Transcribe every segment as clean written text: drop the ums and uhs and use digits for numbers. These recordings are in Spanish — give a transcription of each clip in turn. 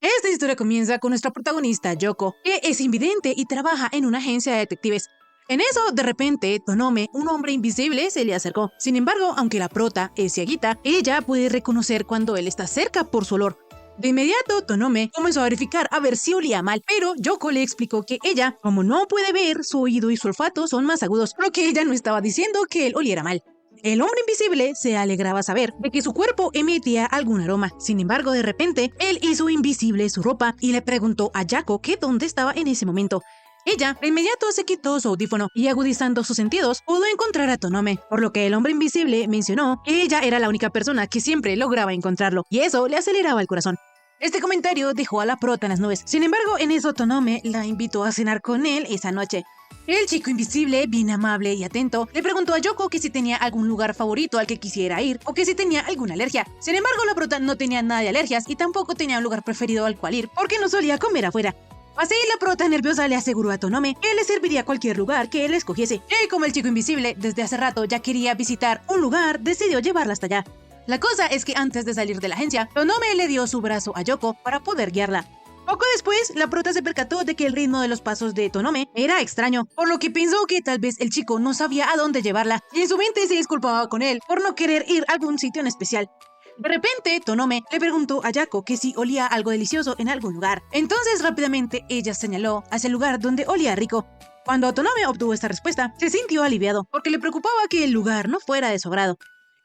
Esta historia comienza con nuestra protagonista Yoko, que es invidente y trabaja en una agencia de detectives. En eso, de repente, Tonome, un hombre invisible, se le acercó. Sin embargo, aunque la prota es cieguita, ella puede reconocer cuando él está cerca por su olor. De inmediato, Tonome comenzó a verificar a ver si olía mal, pero Yoko le explicó que ella, como no puede ver, su oído y su olfato son más agudos, por lo que ella no estaba diciendo que él oliera mal. El hombre invisible se alegraba saber de que su cuerpo emitía algún aroma. Sin embargo, de repente, él hizo invisible su ropa y le preguntó a Yako que dónde estaba en ese momento. Ella de inmediato se quitó su audífono y, agudizando sus sentidos, pudo encontrar a Tonome, por lo que el hombre invisible mencionó que ella era la única persona que siempre lograba encontrarlo, y eso le aceleraba el corazón. Este comentario dejó a la prota en las nubes. Sin embargo, en eso Tonome la invitó a cenar con él esa noche. El chico invisible, bien amable y atento, le preguntó a Yoko que si tenía algún lugar favorito al que quisiera ir o que si tenía alguna alergia. Sin embargo, la prota no tenía nada de alergias y tampoco tenía un lugar preferido al cual ir porque no solía comer afuera. Así, la prota nerviosa le aseguró a Tonome que le serviría cualquier lugar que él escogiese. Y como el chico invisible desde hace rato ya quería visitar un lugar, decidió llevarla hasta allá. La cosa es que antes de salir de la agencia, Tonome le dio su brazo a Yoko para poder guiarla. Poco después, la prota se percató de que el ritmo de los pasos de Tonome era extraño, por lo que pensó que tal vez el chico no sabía a dónde llevarla, y en su mente se disculpaba con él por no querer ir a algún sitio en especial. De repente, Tonome le preguntó a Yako que si olía algo delicioso en algún lugar. Entonces, rápidamente, ella señaló hacia el lugar donde olía rico. Cuando Tonome obtuvo esta respuesta, se sintió aliviado, porque le preocupaba que el lugar no fuera de su agrado.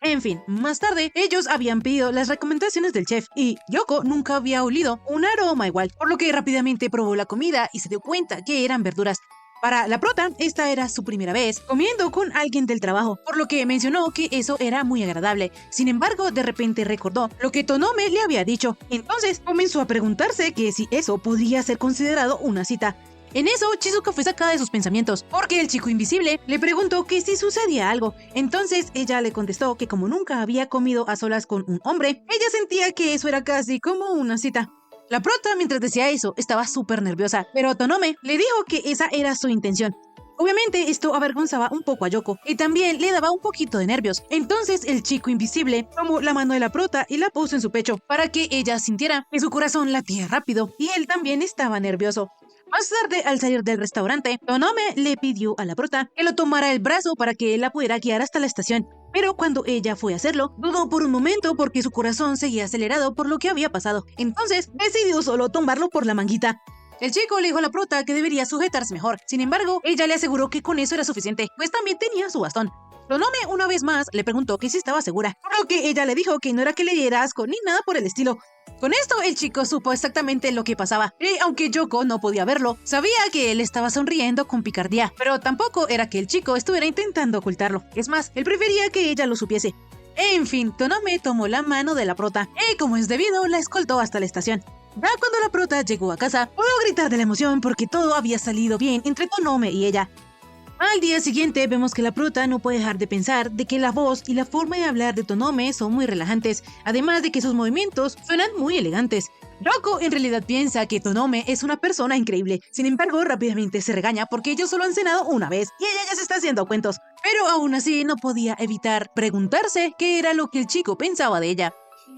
En fin, más tarde, ellos habían pedido las recomendaciones del chef y Yoko nunca había olido un aroma igual, por lo que rápidamente probó la comida y se dio cuenta que eran verduras. Para la prota, esta era su primera vez comiendo con alguien del trabajo, por lo que mencionó que eso era muy agradable. Sin embargo, de repente recordó lo que Tonome le había dicho. Entonces comenzó a preguntarse que si eso podría ser considerado una cita. En eso, Chizuka fue sacada de sus pensamientos, porque el chico invisible le preguntó que si sucedía algo. Entonces ella le contestó que como nunca había comido a solas con un hombre, ella sentía que eso era casi como una cita. La prota, mientras decía eso, estaba súper nerviosa, pero Tonome le dijo que esa era su intención. Obviamente esto avergonzaba un poco a Yoko y también le daba un poquito de nervios. Entonces el chico invisible tomó la mano de la prota y la puso en su pecho para que ella sintiera que su corazón latía rápido y él también estaba nervioso. Más tarde, al salir del restaurante, Tonome le pidió a la prota que lo tomara el brazo para que él la pudiera guiar hasta la estación. Pero cuando ella fue a hacerlo, dudó por un momento porque su corazón seguía acelerado por lo que había pasado. Entonces, decidió solo tomarlo por la manguita. El chico le dijo a la prota que debería sujetarse mejor. Sin embargo, ella le aseguró que con eso era suficiente, pues también tenía su bastón. Tonome una vez más le preguntó que si estaba segura, por lo que ella le dijo que no era que le diera asco ni nada por el estilo. Con esto, el chico supo exactamente lo que pasaba, y aunque Yoko no podía verlo, sabía que él estaba sonriendo con picardía, pero tampoco era que el chico estuviera intentando ocultarlo. Es más, él prefería que ella lo supiese. En fin, Tonome tomó la mano de la prota, y como es debido, la escoltó hasta la estación. Ya cuando la prota llegó a casa, pudo gritar de la emoción porque todo había salido bien entre Tonome y ella. Al día siguiente vemos que la prota no puede dejar de pensar de que la voz y la forma de hablar de Tonome son muy relajantes, además de que sus movimientos suenan muy elegantes. Yoko en realidad piensa que Tonome es una persona increíble, sin embargo rápidamente se regaña porque ellos solo han cenado una vez y ella ya se está haciendo cuentos, pero aún así no podía evitar preguntarse qué era lo que el chico pensaba de ella.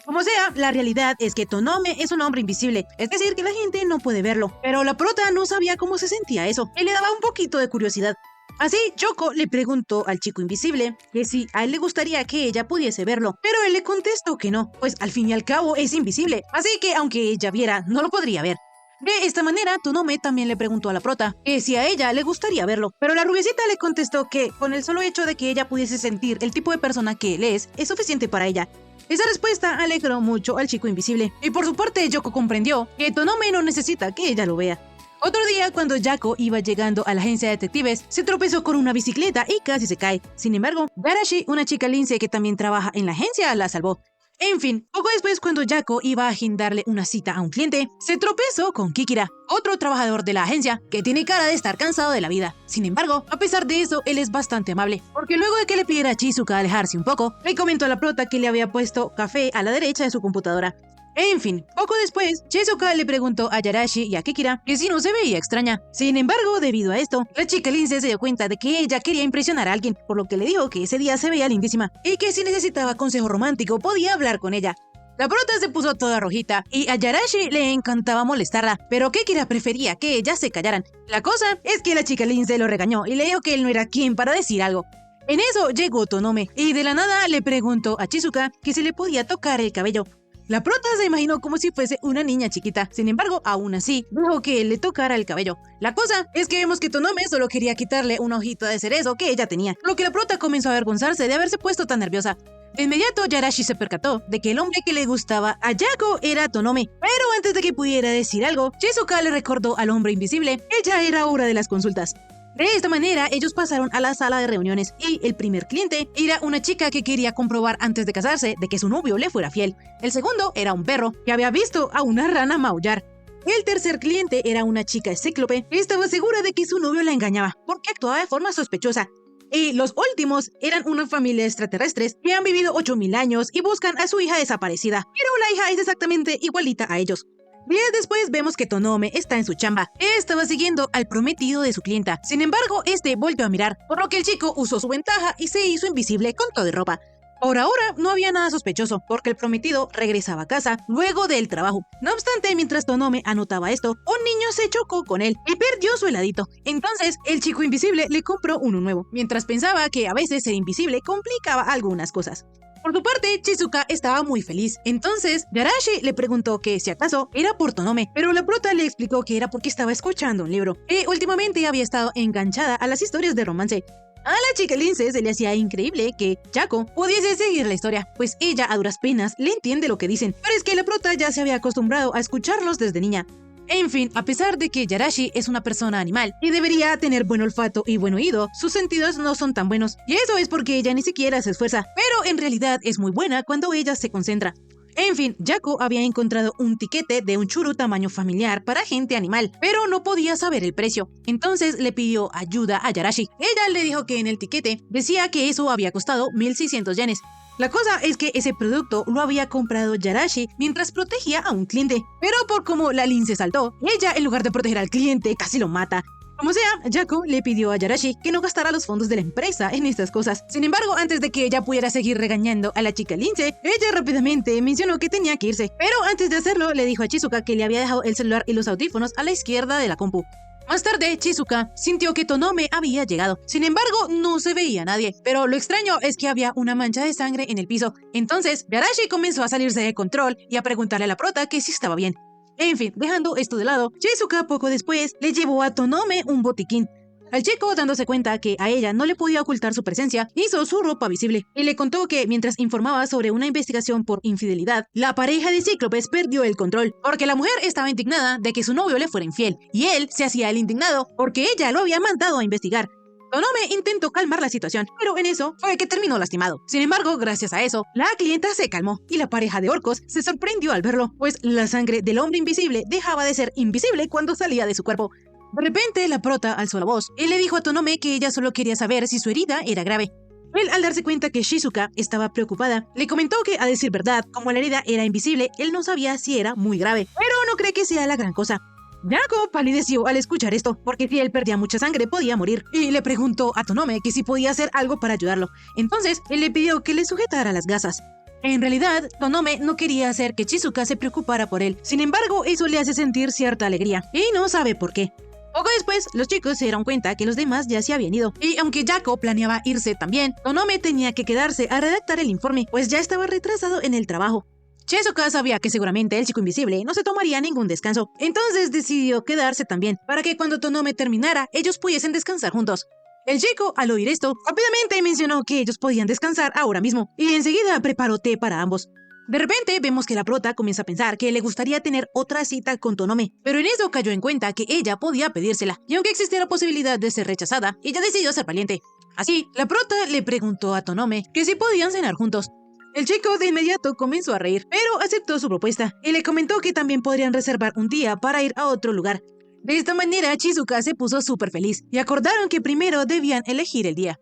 Como sea, la realidad es que Tonome es un hombre invisible, es decir que la gente no puede verlo, pero la prota no sabía cómo se sentía eso y le daba un poquito de curiosidad. Así, Yoko le preguntó al chico invisible que si a él le gustaría que ella pudiese verlo, pero él le contestó que no, pues al fin y al cabo es invisible, así que aunque ella viera, no lo podría ver. De esta manera, Tonome también le preguntó a la prota que si a ella le gustaría verlo, pero la rubiecita le contestó que con el solo hecho de que ella pudiese sentir el tipo de persona que él es suficiente para ella. Esa respuesta alegró mucho al chico invisible, y por su parte Yoko comprendió que Tonome no necesita que ella lo vea. Otro día, cuando Yako iba llegando a la agencia de detectives, se tropezó con una bicicleta y casi se cae. Sin embargo, Garashi, una chica lince que también trabaja en la agencia, la salvó. En fin, poco después, cuando Yako iba a agendarle una cita a un cliente, se tropezó con Kikira, otro trabajador de la agencia, que tiene cara de estar cansado de la vida. Sin embargo, a pesar de eso, él es bastante amable, porque luego de que le pidiera a Chizuka alejarse un poco, le comentó a la prota que le había puesto café a la derecha de su computadora. En fin, poco después, Chizuka le preguntó a Garashi y a Kikira que si no se veía extraña. Sin embargo, debido a esto, la chica lince se dio cuenta de que ella quería impresionar a alguien, por lo que le dijo que ese día se veía lindísima y que si necesitaba consejo romántico podía hablar con ella. La prota se puso toda rojita y a Yarashi le encantaba molestarla, pero Kekira prefería que ellas se callaran. La cosa es que la chica Lince lo regañó y le dijo que él no era quien para decir algo. En eso llegó Tonome y de la nada le preguntó a Chizuka que si le podía tocar el cabello. La prota se imaginó como si fuese una niña chiquita, sin embargo, aún así, dijo que él le tocara el cabello. La cosa es que vemos que Tonome solo quería quitarle una hojita de cerezo que ella tenía, lo que la prota comenzó a avergonzarse de haberse puesto tan nerviosa. De inmediato, Yarashi se percató de que el hombre que le gustaba a Yako era Tonome, pero antes de que pudiera decir algo, Chizuka le recordó al hombre invisible que ya era hora de las consultas. De esta manera, ellos pasaron a la sala de reuniones y el primer cliente era una chica que quería comprobar antes de casarse de que su novio le fuera fiel. El segundo era un perro que había visto a una rana maullar. El tercer cliente era una chica cíclope que estaba segura de que su novio la engañaba porque actuaba de forma sospechosa. Y los últimos eran una familia de extraterrestres que han vivido 8000 años y buscan a su hija desaparecida, pero la hija es exactamente igualita a ellos. Días después vemos que Tonome está en su chamba. Estaba siguiendo al prometido de su clienta. Sin embargo, este volvió a mirar, por lo que el chico usó su ventaja y se hizo invisible con todo de ropa. Por ahora no había nada sospechoso, porque el prometido regresaba a casa luego del trabajo. No obstante, mientras Tonome anotaba esto, un niño se chocó con él y perdió su heladito. Entonces, el chico invisible le compró uno nuevo, mientras pensaba que a veces ser invisible complicaba algunas cosas. Por su parte, Chizuka estaba muy feliz. Entonces, Yarashi le preguntó que si acaso era por Tonome, pero la prota le explicó que era porque estaba escuchando un libro y últimamente había estado enganchada a las historias de romance. A la chica Lince se le hacía increíble que Yako pudiese seguir la historia, pues ella a duras penas le entiende lo que dicen, pero es que la prota ya se había acostumbrado a escucharlos desde niña. En fin, a pesar de que Yarashi es una persona animal y debería tener buen olfato y buen oído, sus sentidos no son tan buenos, y eso es porque ella ni siquiera se esfuerza, pero en realidad es muy buena cuando ella se concentra. En fin, Yako había encontrado un tiquete de un churu tamaño familiar para gente animal, pero no podía saber el precio. Entonces le pidió ayuda a Yarashi. Ella le dijo que en el tiquete decía que eso había costado 1600 yenes. La cosa es que ese producto lo había comprado Yarashi mientras protegía a un cliente, pero por como la Lince saltó, ella en lugar de proteger al cliente casi lo mata. Como sea, Yako le pidió a Yarashi que no gastara los fondos de la empresa en estas cosas. Sin embargo, antes de que ella pudiera seguir regañando a la chica Lince, ella rápidamente mencionó que tenía que irse. Pero antes de hacerlo, le dijo a Chizuka que le había dejado el celular y los audífonos a la izquierda de la compu. Más tarde, Chizuka sintió que Tonome había llegado. Sin embargo, no se veía nadie. Pero lo extraño es que había una mancha de sangre en el piso. Entonces, Yarashi comenzó a salirse de control y a preguntarle a la prota que si estaba bien. En fin, dejando esto de lado, Chizuka poco después le llevó a Tonome un botiquín. Al chico, dándose cuenta que a ella no le podía ocultar su presencia, hizo su ropa visible y le contó que mientras informaba sobre una investigación por infidelidad, la pareja de cíclopes perdió el control, porque la mujer estaba indignada de que su novio le fuera infiel, y él se hacía el indignado porque ella lo había mandado a investigar. Tonome intentó calmar la situación, pero en eso fue que terminó lastimado. Sin embargo, gracias a eso, la clienta se calmó y la pareja de orcos se sorprendió al verlo, pues la sangre del hombre invisible dejaba de ser invisible cuando salía de su cuerpo. De repente, la prota alzó la voz y le dijo a Tonome que ella solo quería saber si su herida era grave. Él, al darse cuenta que Chizuka estaba preocupada, le comentó que, a decir verdad, como la herida era invisible, él no sabía si era muy grave, pero no cree que sea la gran cosa. Yako palideció al escuchar esto, porque si él perdía mucha sangre podía morir, y le preguntó a Tonome que si podía hacer algo para ayudarlo. Entonces, él le pidió que le sujetara las gasas. En realidad, Tonome no quería hacer que Chizuka se preocupara por él. Sin embargo, eso le hace sentir cierta alegría, y no sabe por qué. Poco después, los chicos se dieron cuenta que los demás ya se habían ido, y aunque Yako planeaba irse también, Tonome tenía que quedarse a redactar el informe, pues ya estaba retrasado en el trabajo. Chizuka sabía que seguramente el chico invisible no se tomaría ningún descanso, entonces decidió quedarse también, para que cuando Tonome terminara, ellos pudiesen descansar juntos. El chico, al oír esto, rápidamente mencionó que ellos podían descansar ahora mismo, y enseguida preparó té para ambos. De repente, vemos que la prota comienza a pensar que le gustaría tener otra cita con Tonome, pero en eso cayó en cuenta que ella podía pedírsela, y aunque existía la posibilidad de ser rechazada, ella decidió ser valiente. Así, la prota le preguntó a Tonome que si podían cenar juntos. El chico de inmediato comenzó a reír, pero aceptó su propuesta, y le comentó que también podrían reservar un día para ir a otro lugar. De esta manera, Chizuka se puso súper feliz, y acordaron que primero debían elegir el día.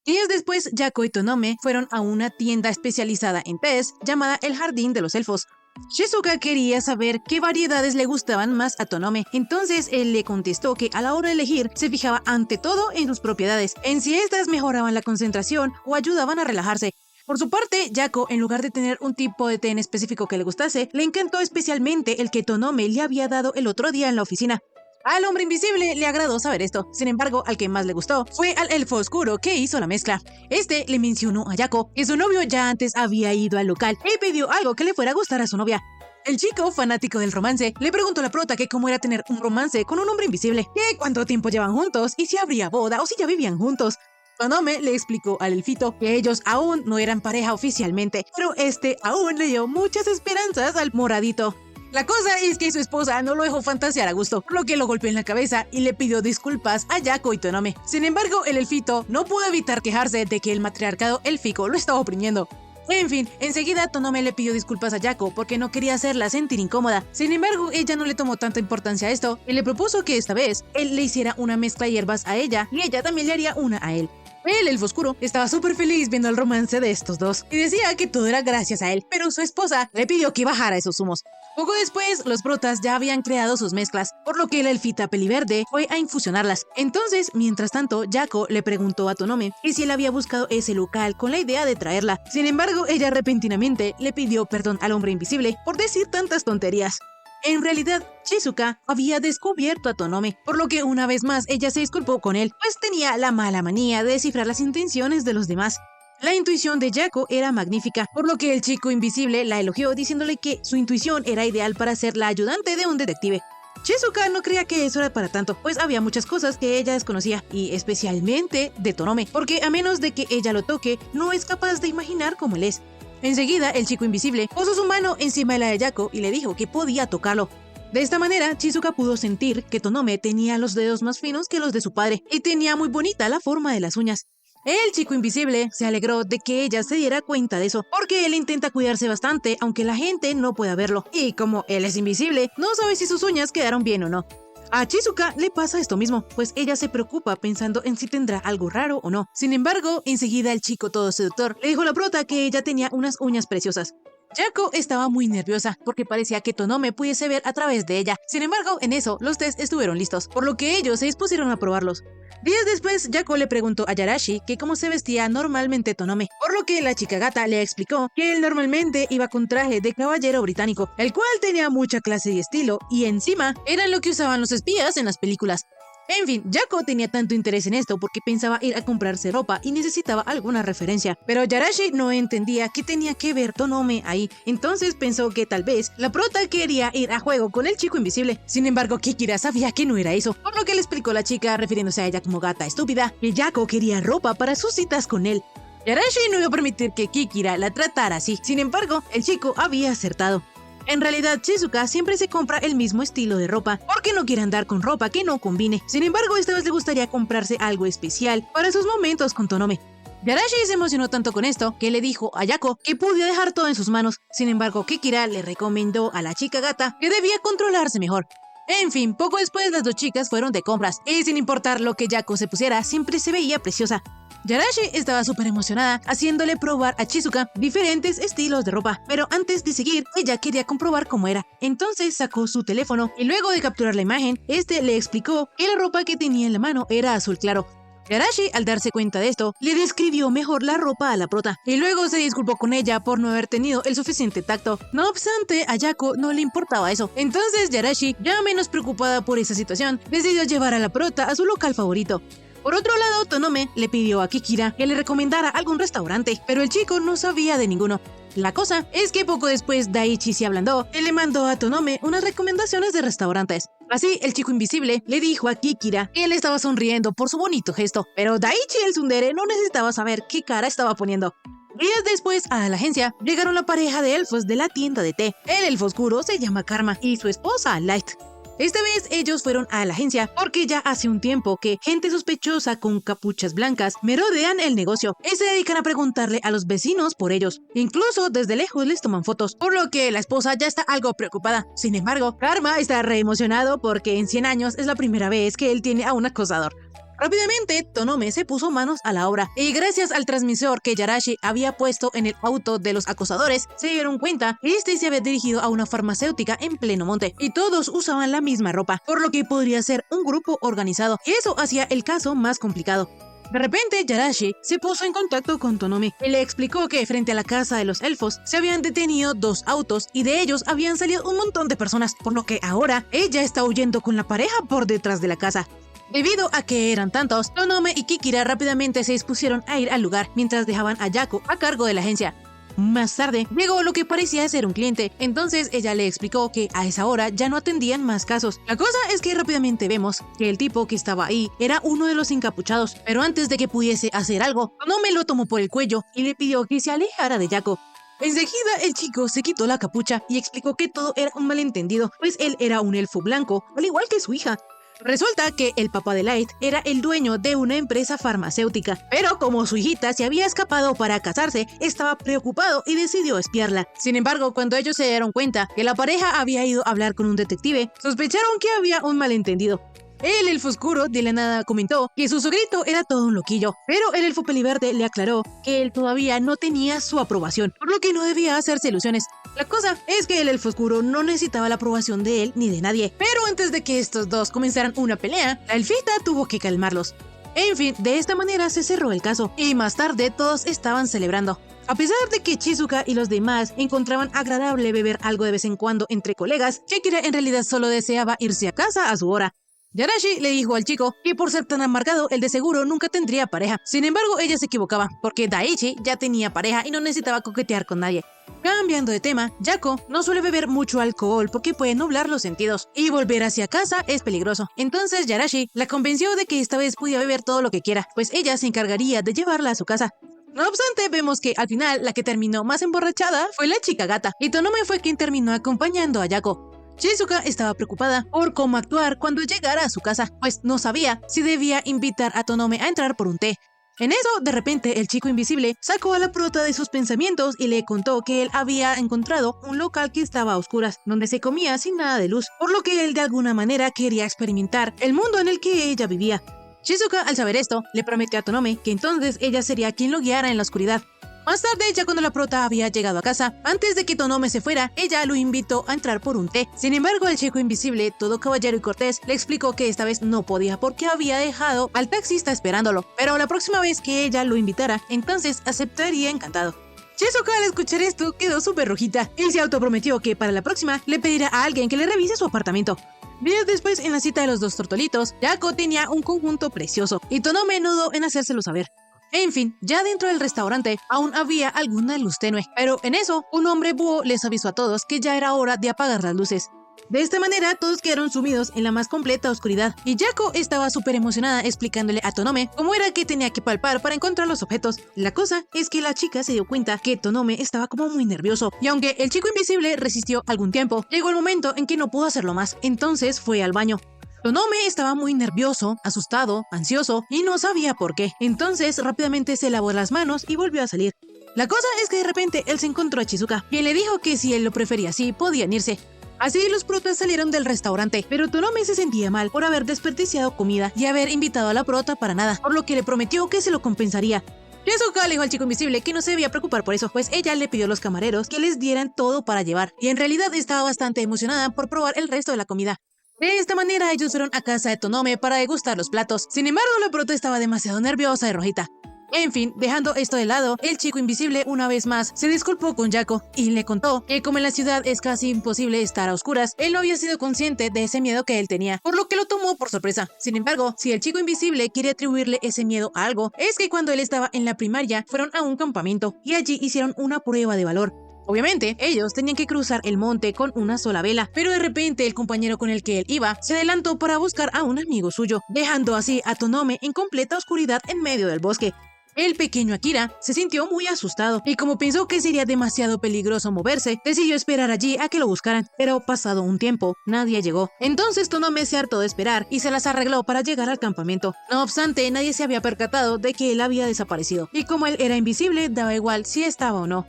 Días después, Yako y Tonome fueron a una tienda especializada en tés llamada El Jardín de los Elfos. Chizuka quería saber qué variedades le gustaban más a Tonome, entonces él le contestó que a la hora de elegir se fijaba ante todo en sus propiedades, en si estas mejoraban la concentración o ayudaban a relajarse. Por su parte, Yako, en lugar de tener un tipo de té en específico que le gustase, le encantó especialmente el que Tonome le había dado el otro día en la oficina. Al hombre invisible le agradó saber esto. Sin embargo, al que más le gustó fue al elfo oscuro que hizo la mezcla. Este le mencionó a Yako que su novio ya antes había ido al local y pidió algo que le fuera a gustar a su novia. El chico, fanático del romance, le preguntó a la prota que cómo era tener un romance con un hombre invisible, que cuánto tiempo llevan juntos y si habría boda o si ya vivían juntos. Tonome le explicó al elfito que ellos aún no eran pareja oficialmente, pero este aún le dio muchas esperanzas al moradito. La cosa es que su esposa no lo dejó fantasear a gusto, por lo que lo golpeó en la cabeza y le pidió disculpas a Yako y Tonome. Sin embargo, el elfito no pudo evitar quejarse de que el matriarcado élfico lo estaba oprimiendo. En fin, enseguida Tonome le pidió disculpas a Yako porque no quería hacerla sentir incómoda. Sin embargo, ella no le tomó tanta importancia a esto y le propuso que esta vez él le hiciera una mezcla de hierbas a ella y ella también le haría una a él. El elfo oscuro estaba súper feliz viendo el romance de estos dos y decía que todo era gracias a él, pero su esposa le pidió que bajara esos humos. Poco después, los protas ya habían creado sus mezclas, por lo que el elfita peliverde fue a infusionarlas. Entonces, mientras tanto, Yako le preguntó a Tonome que si él había buscado ese local con la idea de traerla. Sin embargo, ella repentinamente le pidió perdón al hombre invisible por decir tantas tonterías. En realidad, Shizuka había descubierto a Tonome, por lo que una vez más ella se disculpó con él, pues tenía la mala manía de descifrar las intenciones de los demás. La intuición de Yako era magnífica, por lo que el chico invisible la elogió diciéndole que su intuición era ideal para ser la ayudante de un detective. Shizuka no creía que eso era para tanto, pues había muchas cosas que ella desconocía, y especialmente de Tonome, porque a menos de que ella lo toque, no es capaz de imaginar cómo él es. Enseguida, el chico invisible posó su mano encima de la de Yako y le dijo que podía tocarlo. De esta manera, Shizuka pudo sentir que Tonome tenía los dedos más finos que los de su padre y tenía muy bonita la forma de las uñas. El chico invisible se alegró de que ella se diera cuenta de eso, porque él intenta cuidarse bastante aunque la gente no pueda verlo, y como él es invisible, no sabe si sus uñas quedaron bien o no. A Shizuka le pasa esto mismo, pues ella se preocupa pensando en si tendrá algo raro o no. Sin embargo, enseguida el chico todo seductor le dijo a la prota que ella tenía unas uñas preciosas. Yako estaba muy nerviosa porque parecía que Tonome pudiese ver a través de ella. Sin embargo, en eso, los test estuvieron listos, por lo que ellos se dispusieron a probarlos. Días después, Yako le preguntó a Yarashi que cómo se vestía normalmente Tonome, por lo que la chica gata le explicó que él normalmente iba con traje de caballero británico, el cual tenía mucha clase y estilo, y encima era lo que usaban los espías en las películas. En fin, Yako tenía tanto interés en esto porque pensaba ir a comprarse ropa y necesitaba alguna referencia, pero Yarashi no entendía qué tenía que ver Tonome ahí, entonces pensó que tal vez la prota quería ir a juego con el chico invisible. Sin embargo, Kikira sabía que no era eso, por lo que le explicó la chica, refiriéndose a ella como gata estúpida, que Yako quería ropa para sus citas con él. Yarashi no iba a permitir que Kikira la tratara así, sin embargo, el chico había acertado. En realidad, Shizuka siempre se compra el mismo estilo de ropa, porque no quiere andar con ropa que no combine. Sin embargo, esta vez le gustaría comprarse algo especial para sus momentos con Tonome. Yarashi se emocionó tanto con esto que le dijo a Yako que podía dejar todo en sus manos. Sin embargo, Kikira le recomendó a la chica gata que debía controlarse mejor. En fin, poco después las dos chicas fueron de compras, y sin importar lo que Yako se pusiera, siempre se veía preciosa. Yarashi estaba súper emocionada, haciéndole probar a Shizuka diferentes estilos de ropa, pero antes de seguir, ella quería comprobar cómo era. Entonces sacó su teléfono y luego de capturar la imagen, este le explicó que la ropa que tenía en la mano era azul claro. Yarashi, al darse cuenta de esto, le describió mejor la ropa a la prota, y luego se disculpó con ella por no haber tenido el suficiente tacto. No obstante, a Yako no le importaba eso. Entonces Yarashi, ya menos preocupada por esa situación, decidió llevar a la prota a su local favorito. Por otro lado, Tonome le pidió a Kikira que le recomendara algún restaurante, pero el chico no sabía de ninguno. La cosa es que poco después Daichi se ablandó y le mandó a Tonome unas recomendaciones de restaurantes. Así, el chico invisible le dijo a Kikira que él estaba sonriendo por su bonito gesto, pero Daichi el tsundere no necesitaba saber qué cara estaba poniendo. Días después, a la agencia, llegaron la pareja de elfos de la tienda de té. El elfo oscuro se llama Karma y su esposa Light. Esta vez ellos fueron a la agencia porque ya hace un tiempo que gente sospechosa con capuchas blancas merodean el negocio y se dedican a preguntarle a los vecinos por ellos. Incluso desde lejos les toman fotos, por lo que la esposa ya está algo preocupada. Sin embargo, Karma está re emocionado porque en 100 años es la primera vez que él tiene a un acosador. Rápidamente, Tonome se puso manos a la obra, y gracias al transmisor que Yarashi había puesto en el auto de los acosadores, se dieron cuenta que este se había dirigido a una farmacéutica en pleno monte, y todos usaban la misma ropa, por lo que podría ser un grupo organizado, y eso hacía el caso más complicado. De repente, Yarashi se puso en contacto con Tonome y le explicó que frente a la casa de los elfos se habían detenido 2 autos y de ellos habían salido un montón de personas, por lo que ahora ella está huyendo con la pareja por detrás de la casa. Debido a que eran tantos, Tonome y Kikira rápidamente se dispusieron a ir al lugar mientras dejaban a Yako a cargo de la agencia. Más tarde, llegó lo que parecía ser un cliente, entonces ella le explicó que a esa hora ya no atendían más casos. La cosa es que rápidamente vemos que el tipo que estaba ahí era uno de los encapuchados, pero antes de que pudiese hacer algo, Tonome lo tomó por el cuello y le pidió que se alejara de Yako. Enseguida el chico se quitó la capucha y explicó que todo era un malentendido, pues él era un elfo blanco, al igual que su hija. Resulta que el papá de Light era el dueño de una empresa farmacéutica, pero como su hijita se había escapado para casarse, estaba preocupado y decidió espiarla. Sin embargo, cuando ellos se dieron cuenta que la pareja había ido a hablar con un detective, sospecharon que había un malentendido. El elfo oscuro de la nada comentó que su sogrito era todo un loquillo, pero el elfo peliverde le aclaró que él todavía no tenía su aprobación, por lo que no debía hacerse ilusiones. La cosa es que el elfo oscuro no necesitaba la aprobación de él ni de nadie, pero antes de que estos dos comenzaran una pelea, la elfita tuvo que calmarlos. En fin, de esta manera se cerró el caso, y más tarde todos estaban celebrando. A pesar de que Shizuka y los demás encontraban agradable beber algo de vez en cuando entre colegas, Kikira en realidad solo deseaba irse a casa a su hora. Yarashi le dijo al chico que por ser tan amargado, él de seguro nunca tendría pareja. Sin embargo, ella se equivocaba, porque Daichi ya tenía pareja y no necesitaba coquetear con nadie. Cambiando de tema, Yako no suele beber mucho alcohol porque puede nublar los sentidos, y volver hacia casa es peligroso. Entonces Yarashi la convenció de que esta vez podía beber todo lo que quiera, pues ella se encargaría de llevarla a su casa. No obstante, vemos que al final la que terminó más emborrachada fue la chica gata, y Tonome fue quien terminó acompañando a Yako. Shizuka estaba preocupada por cómo actuar cuando llegara a su casa, pues no sabía si debía invitar a Tonome a entrar por un té. En eso, de repente, el chico invisible sacó a la prota de sus pensamientos y le contó que él había encontrado un local que estaba a oscuras, donde se comía sin nada de luz, por lo que él de alguna manera quería experimentar el mundo en el que ella vivía. Shizuka, al saber esto, le prometió a Tonome que entonces ella sería quien lo guiara en la oscuridad. Más tarde, ya cuando la prota había llegado a casa, antes de que Tonome se fuera, ella lo invitó a entrar por un té. Sin embargo, el chico invisible, todo caballero y cortés, le explicó que esta vez no podía porque había dejado al taxista esperándolo, pero la próxima vez que ella lo invitara, entonces aceptaría encantado. Shizuka, al escuchar esto, quedó súper rojita y se autoprometió que para la próxima le pedirá a alguien que le revise su apartamento. Días después, en la cita de los dos tortolitos, Yako tenía un conjunto precioso y Tonome no dudó en hacérselo saber. En fin, ya dentro del restaurante aún había alguna luz tenue, pero en eso un hombre búho les avisó a todos que ya era hora de apagar las luces. De esta manera todos quedaron sumidos en la más completa oscuridad y Yako estaba súper emocionada explicándole a Tonome cómo era que tenía que palpar para encontrar los objetos. La cosa es que la chica se dio cuenta que Tonome estaba como muy nervioso y aunque el chico invisible resistió algún tiempo, llegó el momento en que no pudo hacerlo más, entonces fue al baño. Tonome estaba muy nervioso, asustado, ansioso y no sabía por qué. Entonces rápidamente se lavó las manos y volvió a salir. La cosa es que de repente él se encontró a Shizuka, quien le dijo que si él lo prefería así, podían irse. Así los protas salieron del restaurante, pero Tonome se sentía mal por haber desperdiciado comida y haber invitado a la prota para nada, por lo que le prometió que se lo compensaría. Shizuka le dijo al chico invisible que no se debía preocupar por eso, pues ella le pidió a los camareros que les dieran todo para llevar, y en realidad estaba bastante emocionada por probar el resto de la comida. De esta manera ellos fueron a casa de Tonome para degustar los platos. Sin embargo, la prota estaba demasiado nerviosa y rojita. En fin, dejando esto de lado, el chico invisible una vez más se disculpó con Yako y le contó que como en la ciudad es casi imposible estar a oscuras, él no había sido consciente de ese miedo que él tenía, por lo que lo tomó por sorpresa. Sin embargo, si el chico invisible quiere atribuirle ese miedo a algo, es que cuando él estaba en la primaria fueron a un campamento y allí hicieron una prueba de valor. Obviamente, ellos tenían que cruzar el monte con una sola vela, pero de repente el compañero con el que él iba se adelantó para buscar a un amigo suyo, dejando así a Tonome en completa oscuridad en medio del bosque. El pequeño Akira se sintió muy asustado y como pensó que sería demasiado peligroso moverse, decidió esperar allí a que lo buscaran, pero pasado un tiempo, nadie llegó. Entonces Tonome se hartó de esperar y se las arregló para llegar al campamento. No obstante, nadie se había percatado de que él había desaparecido, y como él era invisible, daba igual si estaba o no.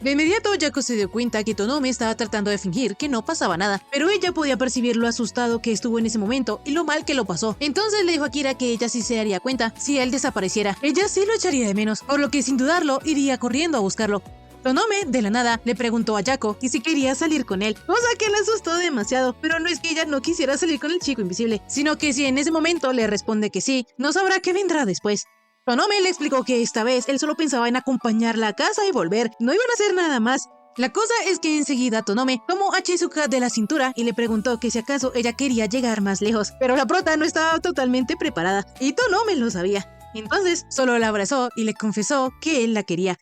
De inmediato, Yako se dio cuenta que Tonome estaba tratando de fingir que no pasaba nada, pero ella podía percibir lo asustado que estuvo en ese momento y lo mal que lo pasó. Entonces le dijo a Kira que ella sí se daría cuenta si él desapareciera. Ella sí lo echaría de menos, por lo que sin dudarlo iría corriendo a buscarlo. Tonome, de la nada, le preguntó a Yako que si quería salir con él, cosa que le asustó demasiado, pero no es que ella no quisiera salir con el chico invisible, sino que si en ese momento le responde que sí, no sabrá qué vendrá después. Tonome le explicó que esta vez él solo pensaba en acompañarla a casa y volver, no iban a hacer nada más. La cosa es que enseguida Tonome tomó a Chizuka de la cintura y le preguntó que si acaso ella quería llegar más lejos, pero la prota no estaba totalmente preparada y Tonome lo sabía. Entonces solo la abrazó y le confesó que él la quería.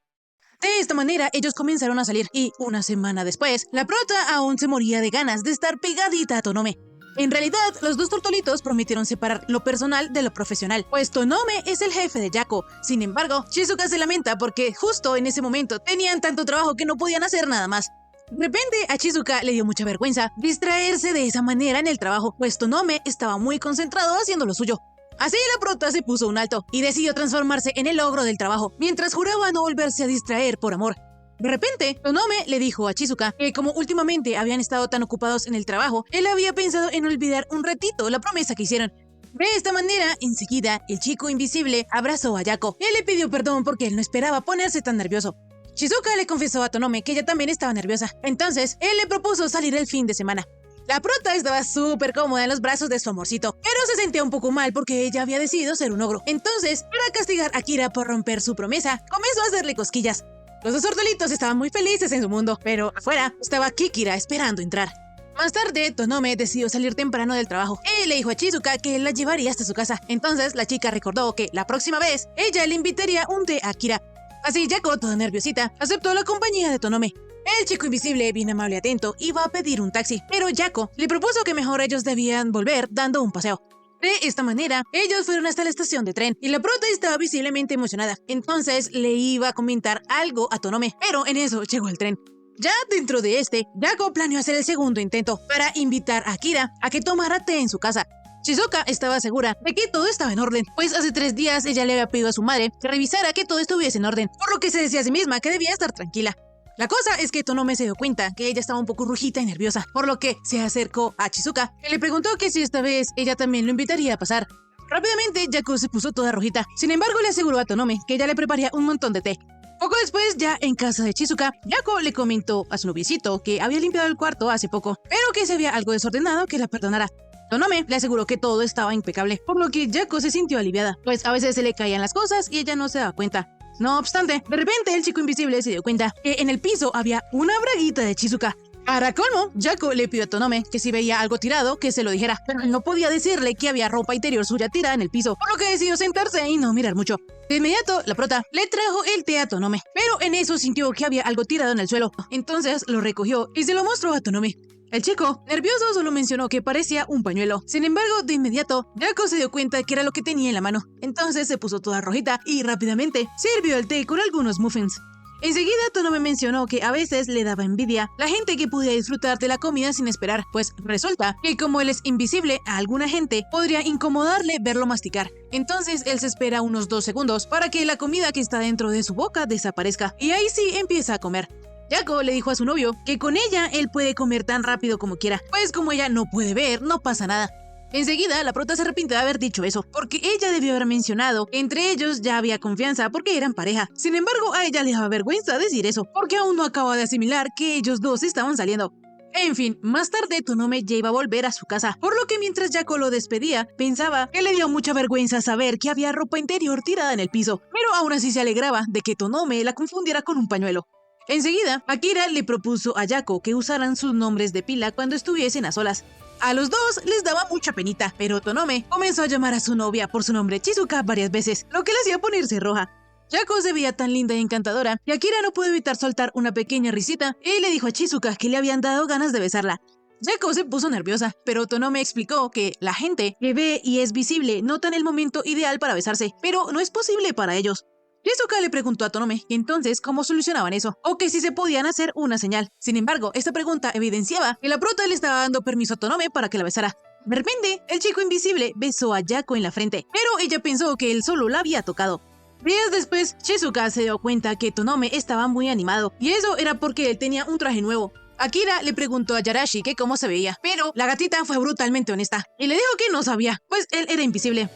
De esta manera ellos comenzaron a salir y una semana después, la prota aún se moría de ganas de estar pegadita a Tonome. En realidad, los dos tortolitos prometieron separar lo personal de lo profesional, pues Tonome es el jefe de Yako. Sin embargo, Chizuka se lamenta porque justo en ese momento tenían tanto trabajo que no podían hacer nada más. De repente, a Chizuka le dio mucha vergüenza distraerse de esa manera en el trabajo, pues Tonome estaba muy concentrado haciendo lo suyo. Así la prota se puso un alto y decidió transformarse en el ogro del trabajo, mientras juraba no volverse a distraer por amor. De repente, Tonome le dijo a Chizuka que como últimamente habían estado tan ocupados en el trabajo, él había pensado en olvidar un ratito la promesa que hicieron. De esta manera, enseguida, el chico invisible abrazó a Yako. Él le pidió perdón porque él no esperaba ponerse tan nervioso. Chizuka le confesó a Tonome que ella también estaba nerviosa. Entonces, él le propuso salir el fin de semana. La prota estaba súper cómoda en los brazos de su amorcito, pero se sentía un poco mal porque ella había decidido ser un ogro. Entonces, para castigar a Kira por romper su promesa, comenzó a hacerle cosquillas. Los dos tortolitos estaban muy felices en su mundo, pero afuera estaba Kikira esperando entrar. Más tarde, Tonome decidió salir temprano del trabajo y le dijo a Chizuka que él la llevaría hasta su casa. Entonces, la chica recordó que la próxima vez, ella le invitaría un té a Kira. Así, Yako, toda nerviosita, aceptó la compañía de Tonome. El chico invisible, bien amable y atento, iba a pedir un taxi, pero Yako le propuso que mejor ellos debían volver dando un paseo. De esta manera, ellos fueron hasta la estación de tren y la prota estaba visiblemente emocionada. Entonces le iba a comentar algo a Tonome, pero en eso llegó el tren. Ya dentro de Yako planeó hacer el segundo intento para invitar a Kira a que tomara té en su casa. Chizuka estaba segura de que todo estaba en orden, pues hace 3 días ella le había pedido a su madre que revisara que todo estuviese en orden, por lo que se decía a sí misma que debía estar tranquila. La cosa es que Tonome se dio cuenta que ella estaba un poco rojita y nerviosa, por lo que se acercó a Chizuka y le preguntó que si esta vez ella también lo invitaría a pasar. Rápidamente, Yako se puso toda rojita. Sin embargo, le aseguró a Tonome que ella le prepararía un montón de té. Poco después, ya en casa de Chizuka, Yako le comentó a su noviecito que había limpiado el cuarto hace poco, pero que si había algo desordenado que la perdonara. Tonome le aseguró que todo estaba impecable, por lo que Yako se sintió aliviada, pues a veces se le caían las cosas y ella no se daba cuenta. No obstante, de repente el chico invisible se dio cuenta que en el piso había una braguita de Chizuka. Para colmo, Yako le pidió a Tonome que si veía algo tirado, que se lo dijera, pero él no podía decirle que había ropa interior suya tirada en el piso, por lo que decidió sentarse y no mirar mucho. De inmediato, la prota le trajo el té a Tonome, pero en eso sintió que había algo tirado en el suelo. Entonces lo recogió y se lo mostró a Tonome. El chico, nervioso, solo mencionó que parecía un pañuelo. Sin embargo, de inmediato, Yako se dio cuenta que era lo que tenía en la mano. Entonces se puso toda rojita y rápidamente sirvió el té con algunos muffins. Enseguida, Tonome mencionó que a veces le daba envidia la gente que podía disfrutar de la comida sin esperar, pues resulta que como él es invisible, a alguna gente podría incomodarle verlo masticar. Entonces él se espera unos 2 segundos para que la comida que está dentro de su boca desaparezca y ahí sí empieza a comer. Yako le dijo a su novio que con ella él puede comer tan rápido como quiera, pues como ella no puede ver, no pasa nada. Enseguida, la prota se arrepintió de haber dicho eso, porque ella debió haber mencionado que entre ellos ya había confianza porque eran pareja. Sin embargo, a ella le daba vergüenza decir eso, porque aún no acababa de asimilar que ellos dos estaban saliendo. En fin, más tarde Tonome ya iba a volver a su casa, por lo que mientras Yako lo despedía, pensaba que le dio mucha vergüenza saber que había ropa interior tirada en el piso, pero aún así se alegraba de que Tonome la confundiera con un pañuelo. Enseguida, Akira le propuso a Yako que usaran sus nombres de pila cuando estuviesen a solas. A los dos les daba mucha penita, pero Tonome comenzó a llamar a su novia por su nombre Chizuka varias veces, lo que le hacía ponerse roja. Yako se veía tan linda y encantadora, y Akira no pudo evitar soltar una pequeña risita y le dijo a Chizuka que le habían dado ganas de besarla. Yako se puso nerviosa, pero Tonome explicó que la gente que ve y es visible notan el momento ideal para besarse, pero no es posible para ellos. Chizuka le preguntó a Tonome que entonces cómo solucionaban eso, o que si se podían hacer una señal. Sin embargo, esta pregunta evidenciaba que la prota le estaba dando permiso a Tonome para que la besara. De repente, el chico invisible besó a Yako en la frente, pero ella pensó que él solo la había tocado. Días después, Chizuka se dio cuenta que Tonome estaba muy animado, y eso era porque él tenía un traje nuevo. Akira le preguntó a Yarashi que cómo se veía, pero la gatita fue brutalmente honesta, y le dijo que no sabía, pues él era invisible.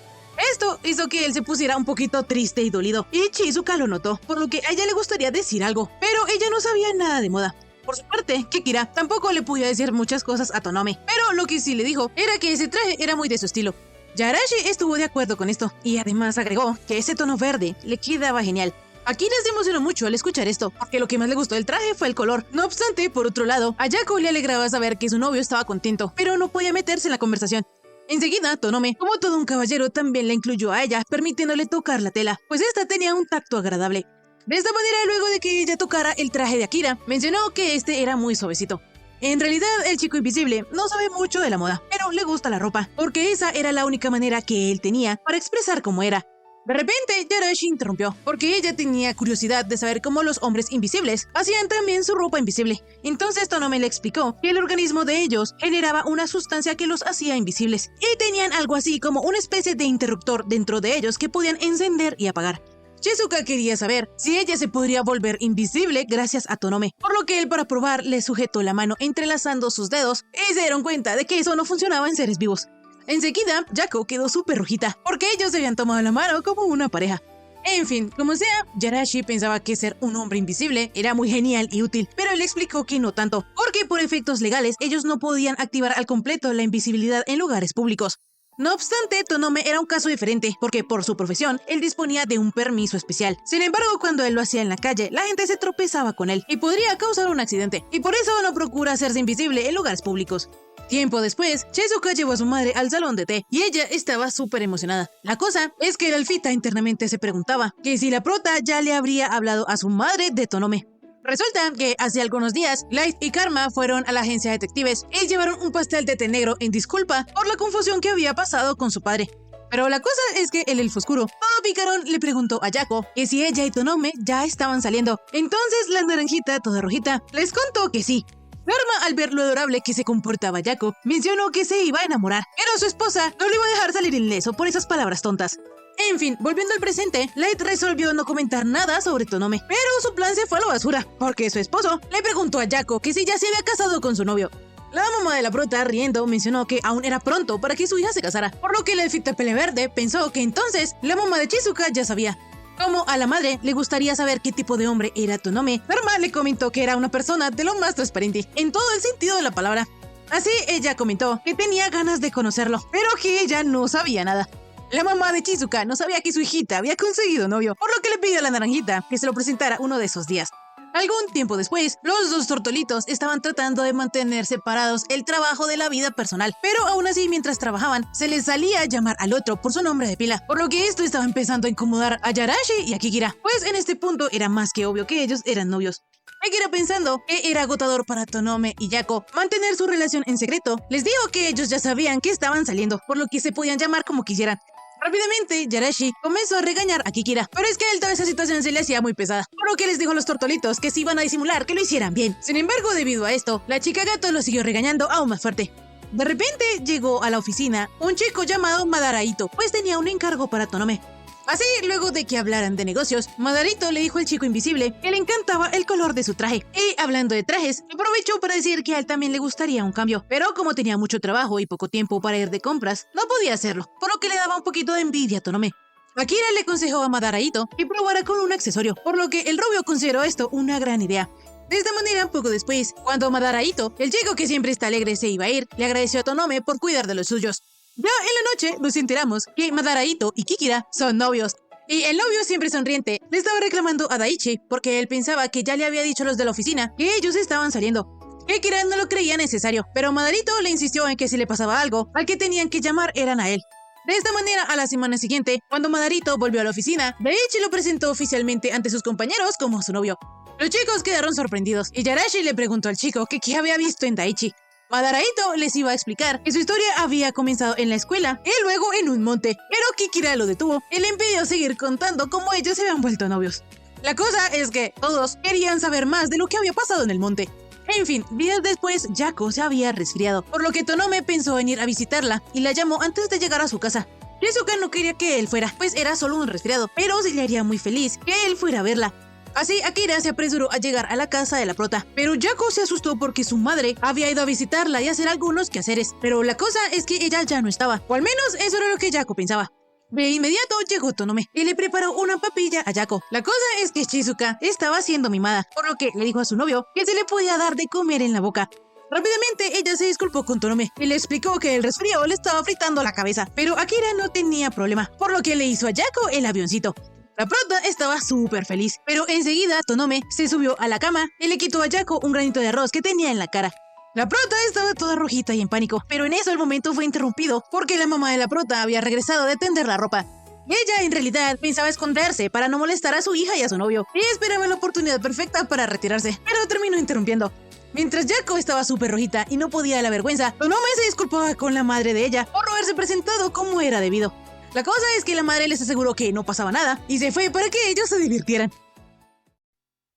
Esto hizo que él se pusiera un poquito triste y dolido, y Chizuka lo notó, por lo que a ella le gustaría decir algo, pero ella no sabía nada de moda. Por su parte, Kikira tampoco le podía decir muchas cosas a Tonome, pero lo que sí le dijo era que ese traje era muy de su estilo. Yarashi estuvo de acuerdo con esto y además agregó que ese tono verde le quedaba genial. Akira se emocionó mucho al escuchar esto, porque lo que más le gustó del traje fue el color. No obstante, por otro lado, a Yako le alegraba saber que su novio estaba contento, pero no podía meterse en la conversación. Enseguida, Tonome, como todo un caballero, también la incluyó a ella, permitiéndole tocar la tela, pues esta tenía un tacto agradable. De esta manera, luego de que ella tocara el traje de Akira, mencionó que este era muy suavecito. En realidad, el chico invisible no sabe mucho de la moda, pero le gusta la ropa, porque esa era la única manera que él tenía para expresar cómo era. De repente, Yarashi interrumpió, porque ella tenía curiosidad de saber cómo los hombres invisibles hacían también su ropa invisible. Entonces Tonome le explicó que el organismo de ellos generaba una sustancia que los hacía invisibles, y tenían algo así como una especie de interruptor dentro de ellos que podían encender y apagar. Shizuka quería saber si ella se podría volver invisible gracias a Tonome, por lo que él, para probar, le sujetó la mano entrelazando sus dedos y se dieron cuenta de que eso no funcionaba en seres vivos. Enseguida, Yako quedó súper rojita, porque ellos se habían tomado la mano como una pareja. En fin, como sea, Yarashi pensaba que ser un hombre invisible era muy genial y útil, pero él explicó que no tanto, porque por efectos legales ellos no podían activar al completo la invisibilidad en lugares públicos. No obstante, Tonome era un caso diferente, porque por su profesión, él disponía de un permiso especial. Sin embargo, cuando él lo hacía en la calle, la gente se tropezaba con él y podría causar un accidente, y por eso no procura hacerse invisible en lugares públicos. Tiempo después, Shizuka llevó a su madre al salón de té y ella estaba súper emocionada. La cosa es que el alfita internamente se preguntaba que si la prota ya le habría hablado a su madre de Tonome. Resulta que hace algunos días, Light y Karma fueron a la agencia de detectives y llevaron un pastel de té negro en disculpa por la confusión que había pasado con su padre. Pero la cosa es que el elfo oscuro, todo picarón, le preguntó a Yako que si ella y Tonome ya estaban saliendo. Entonces la naranjita, toda rojita, les contó que sí. Karma, al ver lo adorable que se comportaba Yako, mencionó que se iba a enamorar, pero su esposa no le iba a dejar salir ileso por esas palabras tontas. En fin, volviendo al presente, Light resolvió no comentar nada sobre Tonome, pero su plan se fue a la basura, porque su esposo le preguntó a Yako que si ya se había casado con su novio. La mamá de la prota, riendo, mencionó que aún era pronto para que su hija se casara, por lo que el elfito pele verde pensó que entonces la mamá de Shizuka ya sabía. Como a la madre le gustaría saber qué tipo de hombre era Tonome, Karma le comentó que era una persona de lo más transparente, en todo el sentido de la palabra. Así ella comentó que tenía ganas de conocerlo, pero que ella no sabía nada. La mamá de Shizuka no sabía que su hijita había conseguido novio, por lo que le pidió a la naranjita que se lo presentara uno de esos días. Algún tiempo después, los dos tortolitos estaban tratando de mantener separados el trabajo de la vida personal, pero aún así, mientras trabajaban, se les salía a llamar al otro por su nombre de pila, por lo que esto estaba empezando a incomodar a Yarashi y a Kikira, pues en este punto era más que obvio que ellos eran novios. Akira, pensando que era agotador para Tonome y Yako mantener su relación en secreto, les dijo que ellos ya sabían que estaban saliendo, por lo que se podían llamar como quisieran. Rápidamente, Yarashi comenzó a regañar a Kikira, pero es que a él toda esa situación se le hacía muy pesada, por lo que les dijo a los tortolitos que si iban a disimular que lo hicieran bien. Sin embargo, debido a esto, la chica gato lo siguió regañando aún más fuerte. De repente, llegó a la oficina un chico llamado Madaraito, pues tenía un encargo para Tonome. Así, luego de que hablaran de negocios, Madarito le dijo al chico invisible que le encantaba el color de su traje. Y hablando de trajes, aprovechó para decir que a él también le gustaría un cambio, pero como tenía mucho trabajo y poco tiempo para ir de compras, no podía hacerlo, por lo que le daba un poquito de envidia a Tonome. Akira le aconsejó a Madaraito que probara con un accesorio, por lo que el rubio consideró esto una gran idea. De esta manera, poco después, cuando Madaraito, el chico que siempre está alegre, se iba a ir, le agradeció a Tonome por cuidar de los suyos. Ya en la noche nos enteramos que Madaraito y Kikira son novios. Y el novio, siempre sonriente, le estaba reclamando a Daichi porque él pensaba que ya le había dicho a los de la oficina que ellos estaban saliendo. Kikira no lo creía necesario, pero Madarito le insistió en que si le pasaba algo, al que tenían que llamar eran a él. De esta manera, a la semana siguiente, cuando Madarito volvió a la oficina, Daichi lo presentó oficialmente ante sus compañeros como su novio. Los chicos quedaron sorprendidos y Yarashi le preguntó al chico que qué había visto en Daichi. Madaraito les iba a explicar que su historia había comenzado en la escuela y luego en un monte, pero Kikira lo detuvo y le impidió seguir contando cómo ellos se habían vuelto novios. La cosa es que todos querían saber más de lo que había pasado en el monte. En fin, días después, Yako se había resfriado, por lo que Tonome pensó en ir a visitarla y la llamó antes de llegar a su casa. Shizuka no quería que él fuera, pues era solo un resfriado, pero se le haría muy feliz que él fuera a verla. Así, Akira se apresuró a llegar a la casa de la prota, pero Yako se asustó porque su madre había ido a visitarla y hacer algunos quehaceres. Pero la cosa es que ella ya no estaba, o al menos eso era lo que Yako pensaba. De inmediato llegó Tonome y le preparó una papilla a Yako. La cosa es que Shizuka estaba siendo mimada, por lo que le dijo a su novio que se le podía dar de comer en la boca. Rápidamente ella se disculpó con Tonome y le explicó que el resfrío le estaba fritando la cabeza, pero Akira no tenía problema, por lo que le hizo a Yako el avioncito. La prota estaba súper feliz, pero enseguida Tonome se subió a la cama y le quitó a Yako un granito de arroz que tenía en la cara. La prota estaba toda rojita y en pánico, pero en eso el momento fue interrumpido porque la mamá de la prota había regresado de tender la ropa. Ella en realidad pensaba esconderse para no molestar a su hija y a su novio, y esperaba la oportunidad perfecta para retirarse, pero terminó interrumpiendo. Mientras Yako estaba súper rojita y no podía de la vergüenza, Tonome se disculpaba con la madre de ella por no haberse presentado como era debido. La cosa es que la madre les aseguró que no pasaba nada y se fue para que ellos se divirtieran.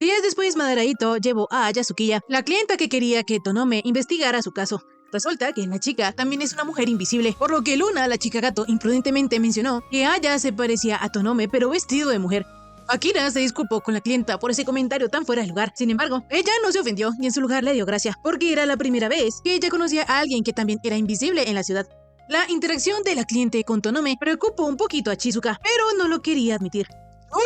Días después, Madaraito llevó a Yasukiya, la clienta que quería que Tonome investigara su caso. Resulta que la chica también es una mujer invisible, por lo que Luna, la chica gato, imprudentemente mencionó que Aya se parecía a Tonome pero vestido de mujer. Akira se disculpó con la clienta por ese comentario tan fuera de lugar. Sin embargo, ella no se ofendió y en su lugar le dio gracia, porque era la primera vez que ella conocía a alguien que también era invisible en la ciudad. La interacción de la cliente con Tonome preocupó un poquito a Chizuka, pero no lo quería admitir.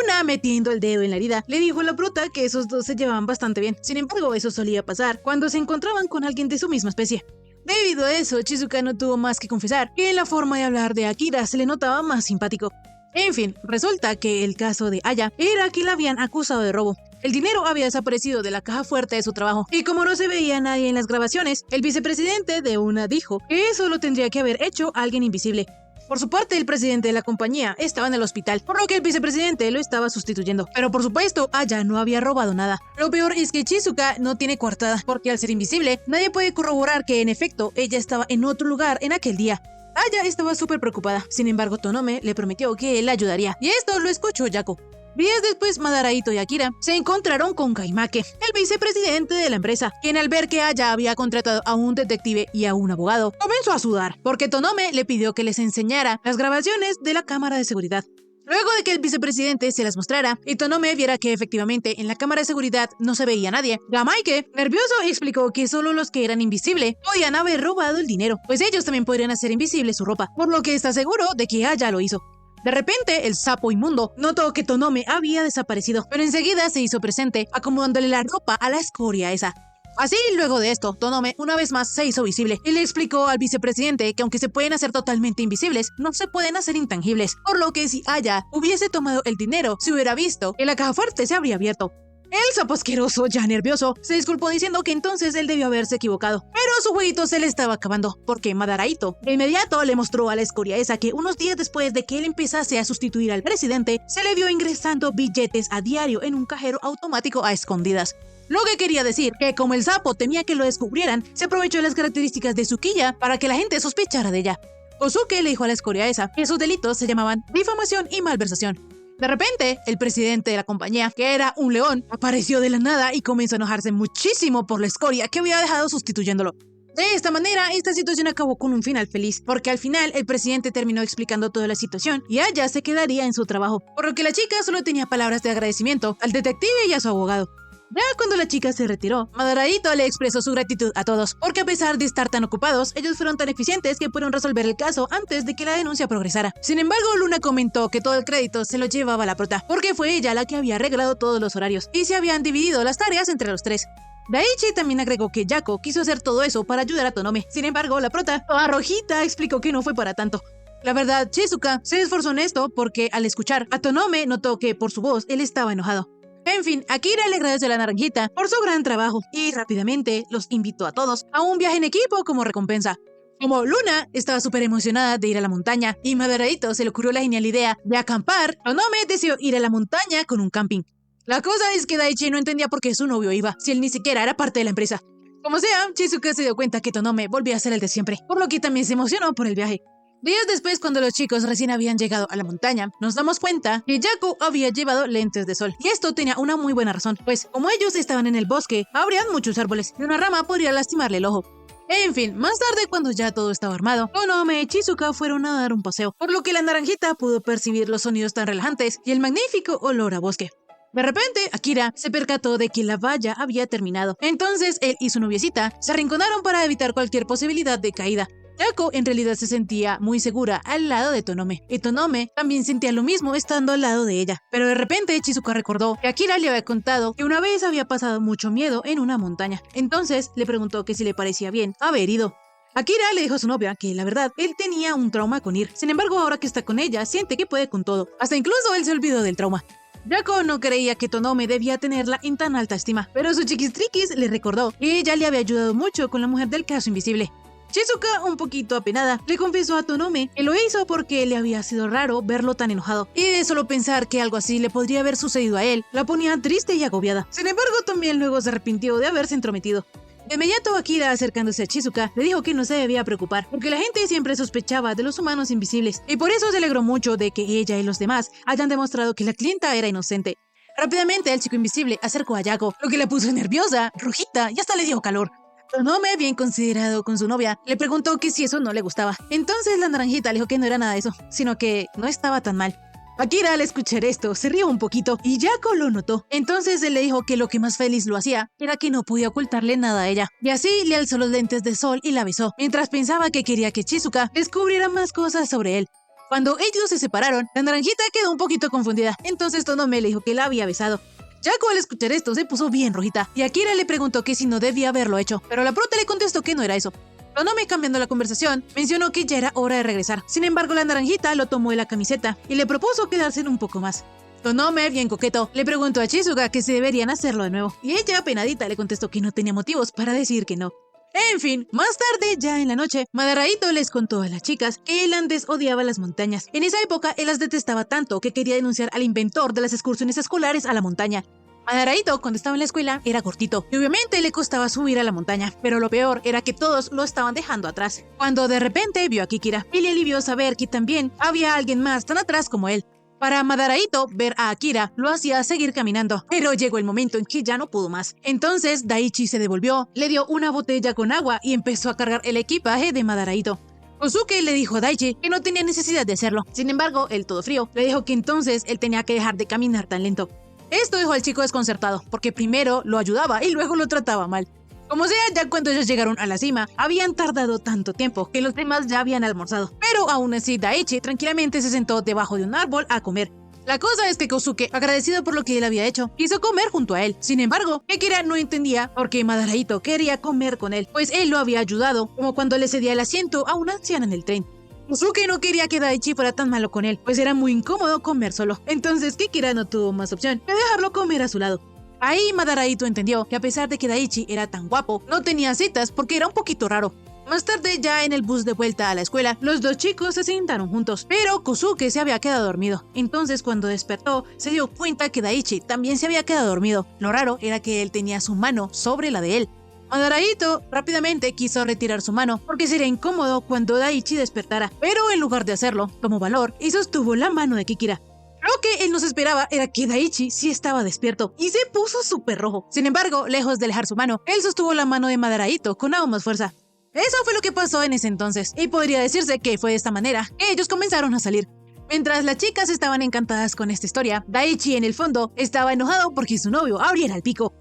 Una, metiendo el dedo en la herida, le dijo a la prota que esos dos se llevaban bastante bien. Sin embargo, eso solía pasar cuando se encontraban con alguien de su misma especie. Debido a eso, Chizuka no tuvo más que confesar que en la forma de hablar de Akira se le notaba más simpático. En fin, resulta que el caso de Aya era que la habían acusado de robo. El dinero había desaparecido de la caja fuerte de su trabajo, y como no se veía a nadie en las grabaciones, el vicepresidente de una dijo que eso lo tendría que haber hecho alguien invisible. Por su parte, el presidente de la compañía estaba en el hospital, por lo que el vicepresidente lo estaba sustituyendo. Pero por supuesto, Aya no había robado nada. Lo peor es que Chizuka no tiene coartada, porque al ser invisible, nadie puede corroborar que en efecto ella estaba en otro lugar en aquel día. Aya estaba súper preocupada, sin embargo Tonome le prometió que él la ayudaría, y esto lo escuchó Yako. Días después, Madaraito y Akira se encontraron con Kaimake, el vicepresidente de la empresa, quien al ver que Aya había contratado a un detective y a un abogado, comenzó a sudar, porque Tonome le pidió que les enseñara las grabaciones de la cámara de seguridad. Luego de que el vicepresidente se las mostrara y Tonome viera que efectivamente en la cámara de seguridad no se veía nadie, Gamaike, nervioso, explicó que solo los que eran invisibles podían haber robado el dinero, pues ellos también podrían hacer invisible su ropa, por lo que está seguro de que Aya lo hizo. De repente, el sapo inmundo notó que Tonome había desaparecido, pero enseguida se hizo presente, acomodándole la ropa a la escoria esa. Así, luego de esto, Tonome una vez más se hizo visible y le explicó al vicepresidente que aunque se pueden hacer totalmente invisibles, no se pueden hacer intangibles, por lo que si Aya hubiese tomado el dinero, se hubiera visto que la caja fuerte se habría abierto. El sapo asqueroso, ya nervioso, se disculpó diciendo que entonces él debió haberse equivocado, pero su jueguito se le estaba acabando, porque Madaraito de inmediato le mostró a la escoria esa que unos días después de que él empezase a sustituir al presidente, se le vio ingresando billetes a diario en un cajero automático a escondidas. Lo que quería decir que como el sapo temía que lo descubrieran, se aprovechó de las características de Tsukiya para que la gente sospechara de ella. Kosuke le dijo a la escoria esa que sus delitos se llamaban difamación y malversación. De repente, el presidente de la compañía, que era un león, apareció de la nada y comenzó a enojarse muchísimo por la escoria que había dejado sustituyéndolo. De esta manera, esta situación acabó con un final feliz, porque al final el presidente terminó explicando toda la situación y Aya se quedaría en su trabajo, por lo que la chica solo tenía palabras de agradecimiento al detective y a su abogado. Ya cuando la chica se retiró, Madaraito le expresó su gratitud a todos, porque a pesar de estar tan ocupados, ellos fueron tan eficientes que pudieron resolver el caso antes de que la denuncia progresara. Sin embargo, Luna comentó que todo el crédito se lo llevaba la prota, porque fue ella la que había arreglado todos los horarios, y se habían dividido las tareas entre los tres. Daichi también agregó que Yako quiso hacer todo eso para ayudar a Tonome. Sin embargo, la prota, toda rojita, explicó que no fue para tanto. La verdad, Chizuka se esforzó en esto porque al escuchar a Tonome notó que por su voz él estaba enojado. En fin, Akira le agradeció a la naranjita por su gran trabajo y rápidamente los invitó a todos a un viaje en equipo como recompensa. Como Luna estaba súper emocionada de ir a la montaña y Madaraito se le ocurrió la genial idea de acampar, Tonome decidió ir a la montaña con un camping. La cosa es que Daichi no entendía por qué su novio iba, si él ni siquiera era parte de la empresa. Como sea, Chizuka se dio cuenta que Tonome volvía a ser el de siempre, por lo que también se emocionó por el viaje. Días después, cuando los chicos recién habían llegado a la montaña, nos damos cuenta que Yako había llevado lentes de sol. Y esto tenía una muy buena razón, pues como ellos estaban en el bosque, habrían muchos árboles y una rama podría lastimarle el ojo. En fin, más tarde, cuando ya todo estaba armado, Tonome y Chizuka fueron a dar un paseo, por lo que la naranjita pudo percibir los sonidos tan relajantes y el magnífico olor a bosque. De repente, Akira se percató de que la valla había terminado. Entonces, él y su noviecita se arrinconaron para evitar cualquier posibilidad de caída. Yako en realidad se sentía muy segura al lado de Tonome, y Tonome también sentía lo mismo estando al lado de ella. Pero de repente Chizuka recordó que Akira le había contado que una vez había pasado mucho miedo en una montaña. Entonces le preguntó que si le parecía bien haber ido. Akira le dijo a su novia que, la verdad, él tenía un trauma con ir. Sin embargo, ahora que está con ella, siente que puede con todo. Hasta incluso él se olvidó del trauma. Yako no creía que Tonome debía tenerla en tan alta estima, pero su chiquistriquis le recordó que ella le había ayudado mucho con la mujer del caso invisible. Chizuka, un poquito apenada, le confesó a Tonome que lo hizo porque le había sido raro verlo tan enojado, y de solo pensar que algo así le podría haber sucedido a él, la ponía triste y agobiada. Sin embargo, también luego se arrepintió de haberse entrometido. De inmediato, Akira, acercándose a Chizuka, le dijo que no se debía preocupar, porque la gente siempre sospechaba de los humanos invisibles, y por eso se alegró mucho de que ella y los demás hayan demostrado que la clienta era inocente. Rápidamente, el chico invisible acercó a Yako, lo que la puso nerviosa, rojita y hasta le dio calor. Tonome, bien considerado con su novia, le preguntó que si eso no le gustaba. Entonces la naranjita le dijo que no era nada de eso, sino que no estaba tan mal. Akira, al escuchar esto, se rió un poquito y Yako lo notó. Entonces él le dijo que lo que más feliz lo hacía era que no podía ocultarle nada a ella. Y así le alzó los lentes de sol y la besó, mientras pensaba que quería que Chizuka descubriera más cosas sobre él. Cuando ellos se separaron, la naranjita quedó un poquito confundida. Entonces Tonome le dijo que la había besado. Yako, al escuchar esto, se puso bien rojita, y Akira le preguntó que si no debía haberlo hecho, pero la prota le contestó que no era eso. Tonome, cambiando la conversación, mencionó que ya era hora de regresar. Sin embargo, la naranjita lo tomó de la camiseta y le propuso quedarse un poco más. Tonome, bien coqueto, le preguntó a Chizuka que si deberían hacerlo de nuevo, y ella, penadita, le contestó que no tenía motivos para decir que no. En fin, más tarde, ya en la noche, Madaraito les contó a las chicas que él antes odiaba las montañas. En esa época, él las detestaba tanto que quería denunciar al inventor de las excursiones escolares a la montaña. Madaraito, cuando estaba en la escuela, era cortito y obviamente le costaba subir a la montaña, pero lo peor era que todos lo estaban dejando atrás. Cuando de repente vio a Kikira y le alivió saber que también había alguien más tan atrás como él. Para Madaraito, ver a Akira lo hacía seguir caminando, pero llegó el momento en que ya no pudo más. Entonces Daichi se devolvió, le dio una botella con agua y empezó a cargar el equipaje de Madaraito. Kosuke le dijo a Daichi que no tenía necesidad de hacerlo. Sin embargo, él, todo frío, le dijo que entonces él tenía que dejar de caminar tan lento. Esto dejó al chico desconcertado, porque primero lo ayudaba y luego lo trataba mal. Como sea, ya cuando ellos llegaron a la cima, habían tardado tanto tiempo que los demás ya habían almorzado. Pero aún así, Daichi tranquilamente se sentó debajo de un árbol a comer. La cosa es que Kosuke, agradecido por lo que él había hecho, quiso comer junto a él. Sin embargo, Akira no entendía por qué Madaraito quería comer con él, pues él lo había ayudado, como cuando le cedía el asiento a una anciana en el tren. Kosuke no quería que Daichi fuera tan malo con él, pues era muy incómodo comer solo. Entonces Kikira no tuvo más opción que dejarlo comer a su lado. Ahí Madaraito entendió que a pesar de que Daichi era tan guapo, no tenía citas porque era un poquito raro. Más tarde, ya en el bus de vuelta a la escuela, los dos chicos se sentaron juntos, pero Kosuke se había quedado dormido. Entonces, cuando despertó, se dio cuenta que Daichi también se había quedado dormido. Lo raro era que él tenía su mano sobre la de él. Madaraito rápidamente quiso retirar su mano porque sería incómodo cuando Daichi despertara, pero en lugar de hacerlo, tomó valor y sostuvo la mano de Kikira. Lo que él no se esperaba era que Daichi sí estaba despierto y se puso súper rojo. Sin embargo, lejos de alejar su mano, él sostuvo la mano de Madaraito con aún más fuerza. Eso fue lo que pasó en ese entonces, y podría decirse que fue de esta manera que ellos comenzaron a salir. Mientras las chicas estaban encantadas con esta historia, Daichi en el fondo estaba enojado porque su novio abriera el pico.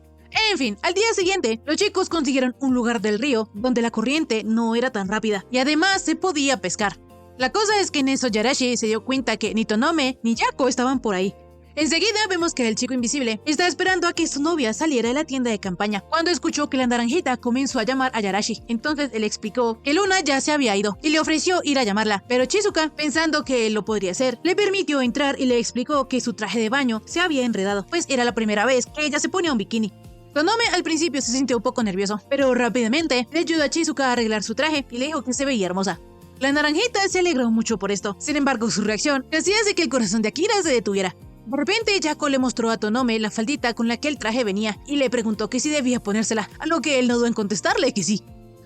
En fin, al día siguiente, los chicos consiguieron un lugar del río donde la corriente no era tan rápida y además se podía pescar. La cosa es que en eso Yarashi se dio cuenta que ni Tonome ni Yako estaban por ahí. Enseguida vemos que el chico invisible está esperando a que su novia saliera de la tienda de campaña cuando escuchó que la naranjita comenzó a llamar a Yarashi. Entonces él explicó que Luna ya se había ido y le ofreció ir a llamarla, pero Chizuka, pensando que él lo podría hacer, le permitió entrar y le explicó que su traje de baño se había enredado, pues era la primera vez que ella se ponía un bikini. Tonome al principio se sintió un poco nervioso, pero rápidamente le ayudó a Chizuka a arreglar su traje y le dijo que se veía hermosa. La naranjita se alegró mucho por esto, sin embargo su reacción hacía de que el corazón de Akira se detuviera. De repente Yako le mostró a Tonome la faldita con la que el traje venía y le preguntó que si debía ponérsela, a lo que él no dudó en contestarle que sí.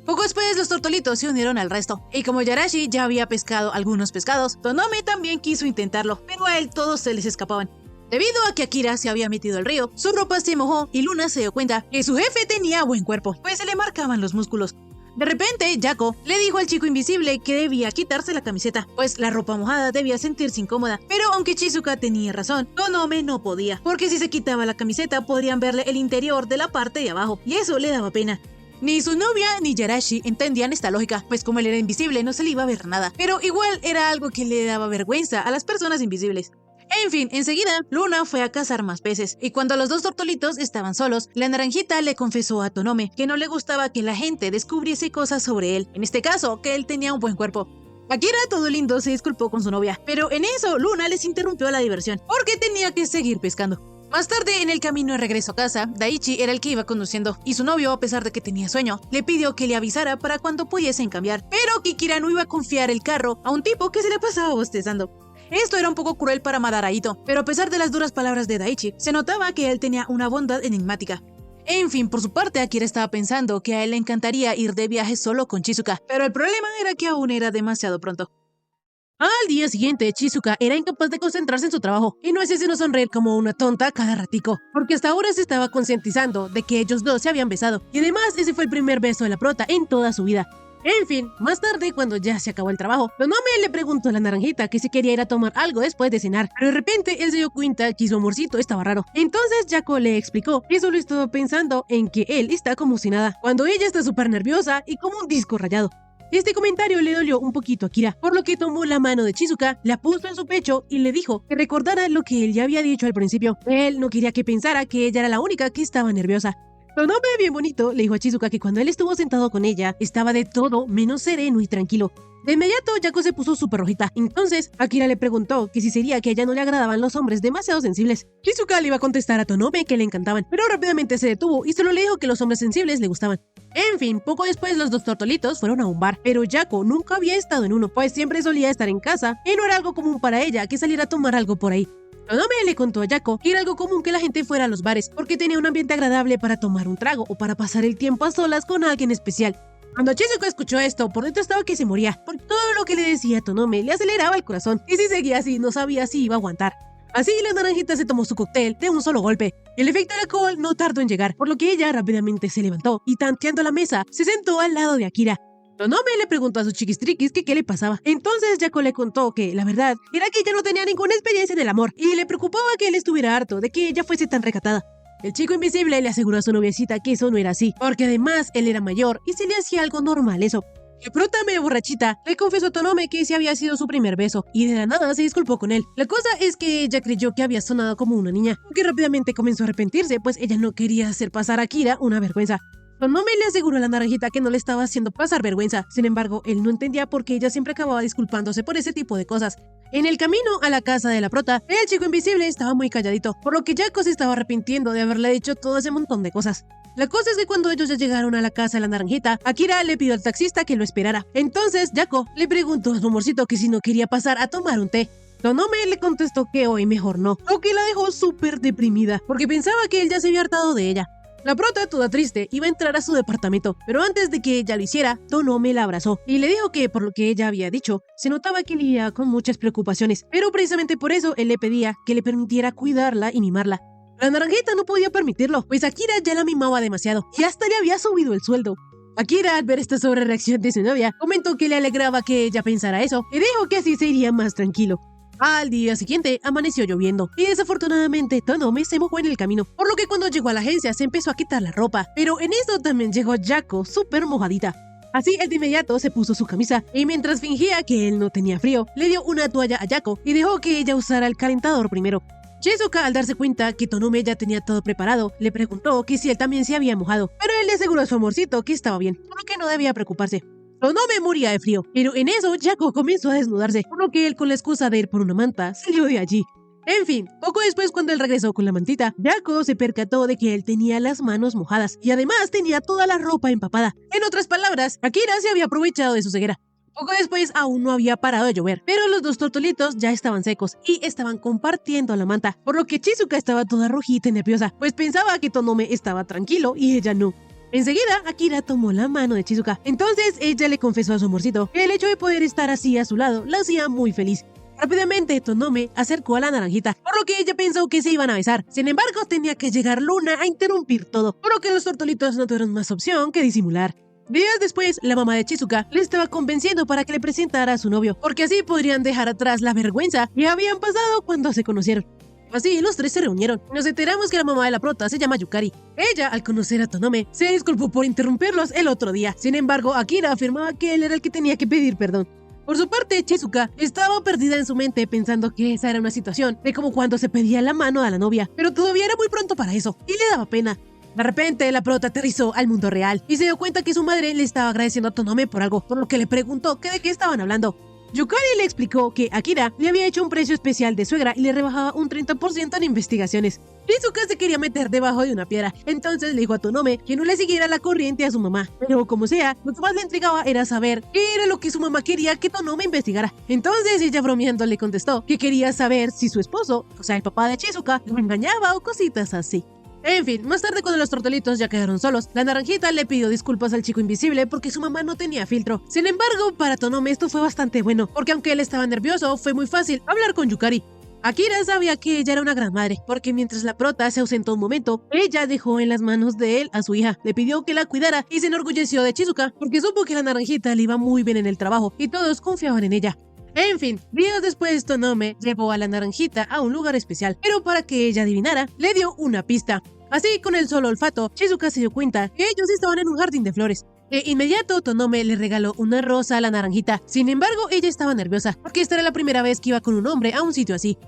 Poco después los tortolitos se unieron al resto, y como Yarashi ya había pescado algunos pescados, Tonome también quiso intentarlo, pero a él todos se les escapaban. Debido a que Akira se había metido al río, su ropa se mojó y Luna se dio cuenta que su jefe tenía buen cuerpo, pues se le marcaban los músculos. De repente, Yako le dijo al chico invisible que debía quitarse la camiseta, pues la ropa mojada debía sentirse incómoda. Pero aunque Chizuka tenía razón, Tonome no podía, porque si se quitaba la camiseta podrían verle el interior de la parte de abajo, y eso le daba pena. Ni su novia ni Yarashi entendían esta lógica, pues como él era invisible no se le iba a ver nada, pero igual era algo que le daba vergüenza a las personas invisibles. En fin, enseguida, Luna fue a cazar más peces, y cuando los dos tortolitos estaban solos, la naranjita le confesó a Tonome que no le gustaba que la gente descubriese cosas sobre él, en este caso, que él tenía un buen cuerpo. Akira, todo lindo, se disculpó con su novia, pero en eso Luna les interrumpió la diversión, porque tenía que seguir pescando. Más tarde, en el camino de regreso a casa, Daichi era el que iba conduciendo, y su novio, a pesar de que tenía sueño, le pidió que le avisara para cuando pudiesen cambiar, pero Kikira no iba a confiar el carro a un tipo que se le pasaba bostezando. Esto era un poco cruel para Madara Ito, pero a pesar de las duras palabras de Daichi, se notaba que él tenía una bondad enigmática. En fin, por su parte, Akira estaba pensando que a él le encantaría ir de viaje solo con Chizuka, pero el problema era que aún era demasiado pronto. Al día siguiente, Chizuka era incapaz de concentrarse en su trabajo y no hacía sino sonreír como una tonta cada ratico, porque hasta ahora se estaba concientizando de que ellos dos se habían besado, y además ese fue el primer beso de la prota en toda su vida. En fin, más tarde, cuando ya se acabó el trabajo, Tonome le preguntó a la naranjita que si quería ir a tomar algo después de cenar, pero de repente él se dio cuenta que su amorcito estaba raro. Entonces Jaco le explicó que solo estaba pensando en que él está como si nada, cuando ella está súper nerviosa y como un disco rayado. Este comentario le dolió un poquito a Akira, por lo que tomó la mano de Chizuka, la puso en su pecho y le dijo que recordara lo que él ya había dicho al principio. Él no quería que pensara que ella era la única que estaba nerviosa. Tonome, bien bonito, le dijo a Chizuka que cuando él estuvo sentado con ella, estaba de todo menos sereno y tranquilo. De inmediato, Jaco se puso súper rojita. Entonces, Akira le preguntó que si sería que a ella no le agradaban los hombres demasiado sensibles. Chizuka le iba a contestar a Tonome que le encantaban, pero rápidamente se detuvo y solo le dijo que los hombres sensibles le gustaban. En fin, poco después los dos tortolitos fueron a un bar, pero Jaco nunca había estado en uno, pues siempre solía estar en casa y no era algo común para ella que saliera a tomar algo por ahí. Tonome le contó a Jaco que era algo común que la gente fuera a los bares, porque tenía un ambiente agradable para tomar un trago o para pasar el tiempo a solas con alguien especial. Cuando Chizuka escuchó esto, por dentro estaba que se moría, porque todo lo que le decía Tonome le aceleraba el corazón, y si seguía así, no sabía si iba a aguantar. Así, la naranjita se tomó su cóctel de un solo golpe. El efecto del alcohol no tardó en llegar, por lo que ella rápidamente se levantó y, tanteando la mesa, se sentó al lado de Akira. Tonome le preguntó a sus chiquistriquis que qué le pasaba. Entonces Jaco le contó que, la verdad, era que ella no tenía ninguna experiencia en el amor, y le preocupaba que él estuviera harto de que ella fuese tan recatada. El chico invisible le aseguró a su noviecita que eso no era así, porque además él era mayor y se le hacía algo normal eso. La prota, medio borrachita, le confesó a Tonome que ese había sido su primer beso, y de la nada se disculpó con él. La cosa es que ella creyó que había sonado como una niña, aunque rápidamente comenzó a arrepentirse, pues ella no quería hacer pasar a Akira una vergüenza. Tonome le aseguró a la naranjita que no le estaba haciendo pasar vergüenza. Sin embargo, él no entendía por qué ella siempre acababa disculpándose por ese tipo de cosas. En el camino a la casa de la prota, el chico invisible estaba muy calladito, por lo que Jaco se estaba arrepintiendo de haberle dicho todo ese montón de cosas. La cosa es que cuando ellos ya llegaron a la casa de la naranjita, Akira le pidió al taxista que lo esperara. Entonces, Jaco le preguntó a su amorcito que si no quería pasar a tomar un té. Tonome le contestó que hoy mejor no, lo que la dejó súper deprimida, porque pensaba que él ya se había hartado de ella. La prota, toda triste, iba a entrar a su departamento, pero antes de que ella lo hiciera, Tonome la abrazó y le dijo que, por lo que ella había dicho, se notaba que lidia con muchas preocupaciones, pero precisamente por eso él le pedía que le permitiera cuidarla y mimarla. La naranjita no podía permitirlo, pues Akira ya la mimaba demasiado y hasta le había subido el sueldo. Akira, al ver esta sobrereacción de su novia, comentó que le alegraba que ella pensara eso y dijo que así se iría más tranquilo. Al día siguiente amaneció lloviendo y desafortunadamente Tonome se mojó en el camino, por lo que cuando llegó a la agencia se empezó a quitar la ropa, pero en eso también llegó Jaco súper mojadita. Así él de inmediato se puso su camisa y mientras fingía que él no tenía frío, le dio una toalla a Jaco y dejó que ella usara el calentador primero. Chizuka, al darse cuenta que Tonome ya tenía todo preparado, le preguntó que si él también se había mojado, pero él le aseguró a su amorcito que estaba bien, por lo que no debía preocuparse. Tonome moría de frío, pero en eso Jaco comenzó a desnudarse, por lo que él, con la excusa de ir por una manta, salió de allí. En fin, poco después, cuando él regresó con la mantita, Jaco se percató de que él tenía las manos mojadas y además tenía toda la ropa empapada. En otras palabras, Akira se había aprovechado de su ceguera. Poco después aún no había parado de llover, pero los dos tortolitos ya estaban secos y estaban compartiendo la manta, por lo que Chizuka estaba toda rojita y nerviosa, pues pensaba que Tonome estaba tranquilo y ella no. Enseguida, Akira tomó la mano de Chizuka. Entonces, ella le confesó a su amorcito que el hecho de poder estar así a su lado la hacía muy feliz. Rápidamente, Tonome acercó a la naranjita, por lo que ella pensó que se iban a besar. Sin embargo, tenía que llegar Luna a interrumpir todo, por lo que los tortolitos no tuvieron más opción que disimular. Días después, la mamá de Chizuka le estaba convenciendo para que le presentara a su novio, porque así podrían dejar atrás la vergüenza que habían pasado cuando se conocieron. Así, los tres se reunieron. Nos enteramos que la mamá de la prota se llama Yukari. Ella, al conocer a Tonome, se disculpó por interrumpirlos el otro día. Sin embargo, Akira afirmaba que él era el que tenía que pedir perdón. Por su parte, Chizuka estaba perdida en su mente pensando que esa era una situación de como cuando se pedía la mano a la novia, pero todavía era muy pronto para eso y le daba pena. De repente, la prota aterrizó al mundo real y se dio cuenta que su madre le estaba agradeciendo a Tonome por algo, por lo que le preguntó que de qué estaban hablando. Yukari le explicó que Akira le había hecho un precio especial de suegra y le rebajaba un 30% en investigaciones. Shizuka se quería meter debajo de una piedra, entonces le dijo a Tonome que no le siguiera la corriente a su mamá. Pero como sea, lo que más le intrigaba era saber qué era lo que su mamá quería que Tonome investigara. Entonces ella bromeando le contestó que quería saber si su esposo, o sea el papá de Shizuka, lo engañaba o cositas así. En fin, más tarde cuando los tortolitos ya quedaron solos, la naranjita le pidió disculpas al chico invisible porque su mamá no tenía filtro. Sin embargo, para Tonome esto fue bastante bueno, porque aunque él estaba nervioso, fue muy fácil hablar con Yukari. Akira sabía que ella era una gran madre, porque mientras la prota se ausentó un momento, ella dejó en las manos de él a su hija, le pidió que la cuidara y se enorgulleció de Chizuka, porque supo que la naranjita le iba muy bien en el trabajo y todos confiaban en ella. En fin, días después Tonome llevó a la naranjita a un lugar especial, pero para que ella adivinara, le dio una pista. Así, con el solo olfato, Chizuka se dio cuenta que ellos estaban en un jardín de flores. De inmediato, Tonome le regaló una rosa a la naranjita. Sin embargo, ella estaba nerviosa, porque esta era la primera vez que iba con un hombre a un sitio así.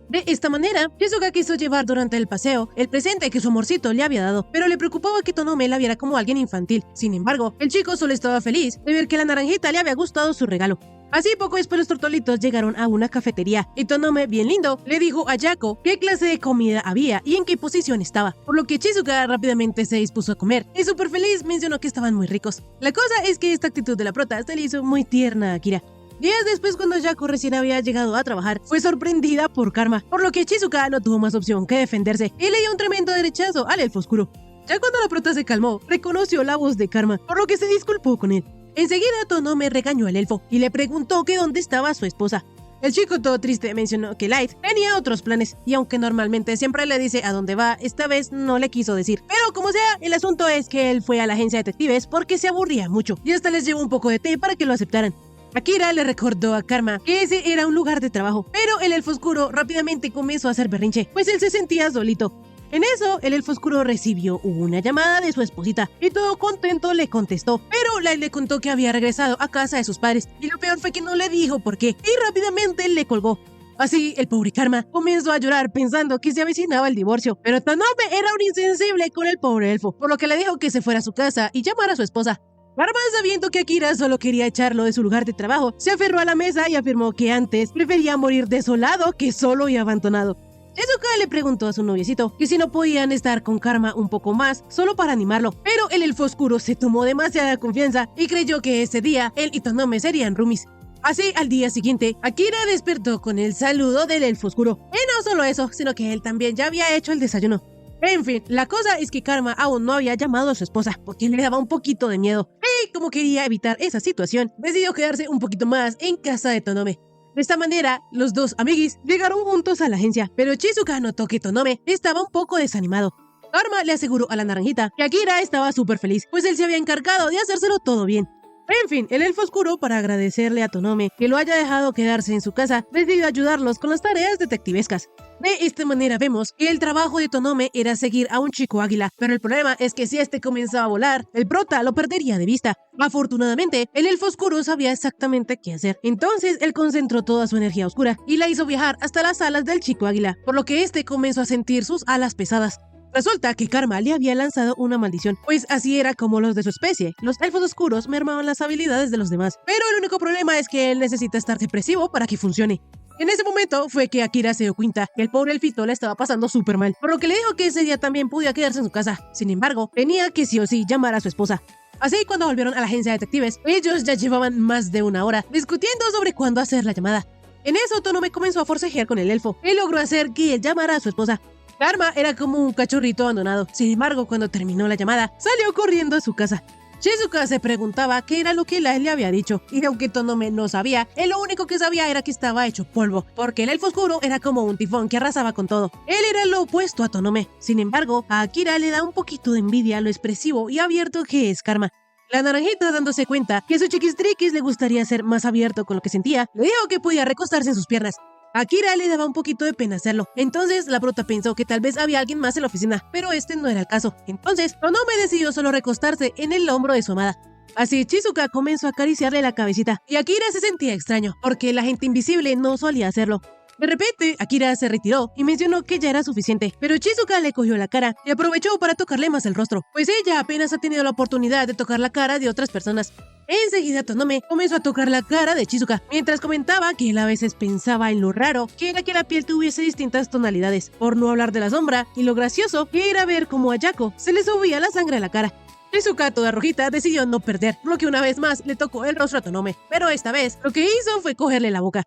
De esta manera, Chizuka quiso llevar durante el paseo el presente que su amorcito le había dado, pero le preocupaba que Tonome la viera como alguien infantil. Sin embargo, el chico solo estaba feliz de ver que a la naranjita le había gustado su regalo. Así, poco después los tortolitos llegaron a una cafetería y Tonome, bien lindo, le dijo a Yako qué clase de comida había y en qué posición estaba, por lo que Chizuka rápidamente se dispuso a comer y súper feliz mencionó que estaban muy ricos. La cosa es que esta actitud de la prota se le hizo muy tierna a Akira. Días después, cuando Yako recién había llegado a trabajar, fue sorprendida por Karma, por lo que Chizuka no tuvo más opción que defenderse y le dio un tremendo derechazo al elfo oscuro. Ya cuando la prota se calmó, reconoció la voz de Karma, por lo que se disculpó con él. Enseguida Tonome regañó al elfo y le preguntó que dónde estaba su esposa. El chico todo triste mencionó que Light tenía otros planes y aunque normalmente siempre le dice a dónde va, esta vez no le quiso decir. Pero como sea, el asunto es que él fue a la agencia de detectives porque se aburría mucho y hasta les llevó un poco de té para que lo aceptaran. Akira le recordó a Karma que ese era un lugar de trabajo, pero el elfo oscuro rápidamente comenzó a hacer berrinche, pues él se sentía solito. En eso, el elfo oscuro recibió una llamada de su esposita y todo contento le contestó, pero Light le contó que había regresado a casa de sus padres y lo peor fue que no le dijo por qué y rápidamente le colgó. Así, el pobre Karma comenzó a llorar pensando que se avecinaba el divorcio, pero Tonome era un insensible con el pobre elfo, por lo que le dijo que se fuera a su casa y llamara a su esposa. Karma, sabiendo que Akira solo quería echarlo de su lugar de trabajo, se aferró a la mesa y afirmó que antes prefería morir desolado que solo y abandonado. Chizuka le preguntó a su noviecito que si no podían estar con Karma un poco más, solo para animarlo, pero el elfo oscuro se tomó demasiada confianza y creyó que ese día él y Tonome serían roomies. Así, al día siguiente, Akira despertó con el saludo del elfo oscuro. Y no solo eso, sino que él también ya había hecho el desayuno. En fin, la cosa es que Karma aún no había llamado a su esposa, porque le daba un poquito de miedo. Y como quería evitar esa situación, decidió quedarse un poquito más en casa de Tonome. De esta manera, los dos amiguis llegaron juntos a la agencia, pero Chizuka notó que Tonome estaba un poco desanimado. Karma le aseguró a la naranjita que Akira estaba súper feliz, pues él se había encargado de hacérselo todo bien. En fin, el elfo oscuro, para agradecerle a Tonome que lo haya dejado quedarse en su casa, decidió ayudarlos con las tareas detectivescas. De esta manera vemos que el trabajo de Tonome era seguir a un chico águila, pero el problema es que si este comenzaba a volar, el prota lo perdería de vista. Afortunadamente, el elfo oscuro sabía exactamente qué hacer, entonces él concentró toda su energía oscura y la hizo viajar hasta las alas del chico águila, por lo que este comenzó a sentir sus alas pesadas. Resulta que Karma le había lanzado una maldición, pues así era como los de su especie. Los elfos oscuros mermaban las habilidades de los demás, pero el único problema es que él necesita estar depresivo para que funcione. En ese momento fue que Akira se dio cuenta que el pobre elfito le estaba pasando súper mal, por lo que le dijo que ese día también podía quedarse en su casa. Sin embargo, tenía que sí o sí llamar a su esposa. Así, cuando volvieron a la agencia de detectives, ellos ya llevaban más de una hora discutiendo sobre cuándo hacer la llamada. En eso, Tonome comenzó a forcejear con el elfo y logró hacer que él llamara a su esposa. Karma era como un cachorrito abandonado. Sin embargo, cuando terminó la llamada, salió corriendo a su casa. Chizuka se preguntaba qué era lo que Light le había dicho, y aunque Tonome no sabía, él lo único que sabía era que estaba hecho polvo, porque el elfo oscuro era como un tifón que arrasaba con todo. Él era lo opuesto a Tonome. Sin embargo, a Akira le da un poquito de envidia lo expresivo y abierto que es Karma. La naranjita, dándose cuenta que a su chiquistriquis le gustaría ser más abierto con lo que sentía, le dijo que podía recostarse en sus piernas. A Kira le daba un poquito de pena hacerlo, entonces la prota pensó que tal vez había alguien más en la oficina, pero este no era el caso. Entonces, Tonome decidió solo recostarse en el hombro de su amada. Así Chizuka comenzó a acariciarle la cabecita, y Akira se sentía extraño, porque la gente invisible no solía hacerlo. De repente, Akira se retiró y mencionó que ya era suficiente, pero Chizuka le cogió la cara y aprovechó para tocarle más el rostro, pues ella apenas ha tenido la oportunidad de tocar la cara de otras personas. Enseguida Tonome comenzó a tocar la cara de Chizuka, mientras comentaba que él a veces pensaba en lo raro que era que la piel tuviese distintas tonalidades, por no hablar de la sombra, y lo gracioso que era ver cómo a Yako se le subía la sangre a la cara. Chizuka, toda rojita, decidió no perder, por lo que una vez más le tocó el rostro a Tonome, pero esta vez lo que hizo fue cogerle la boca.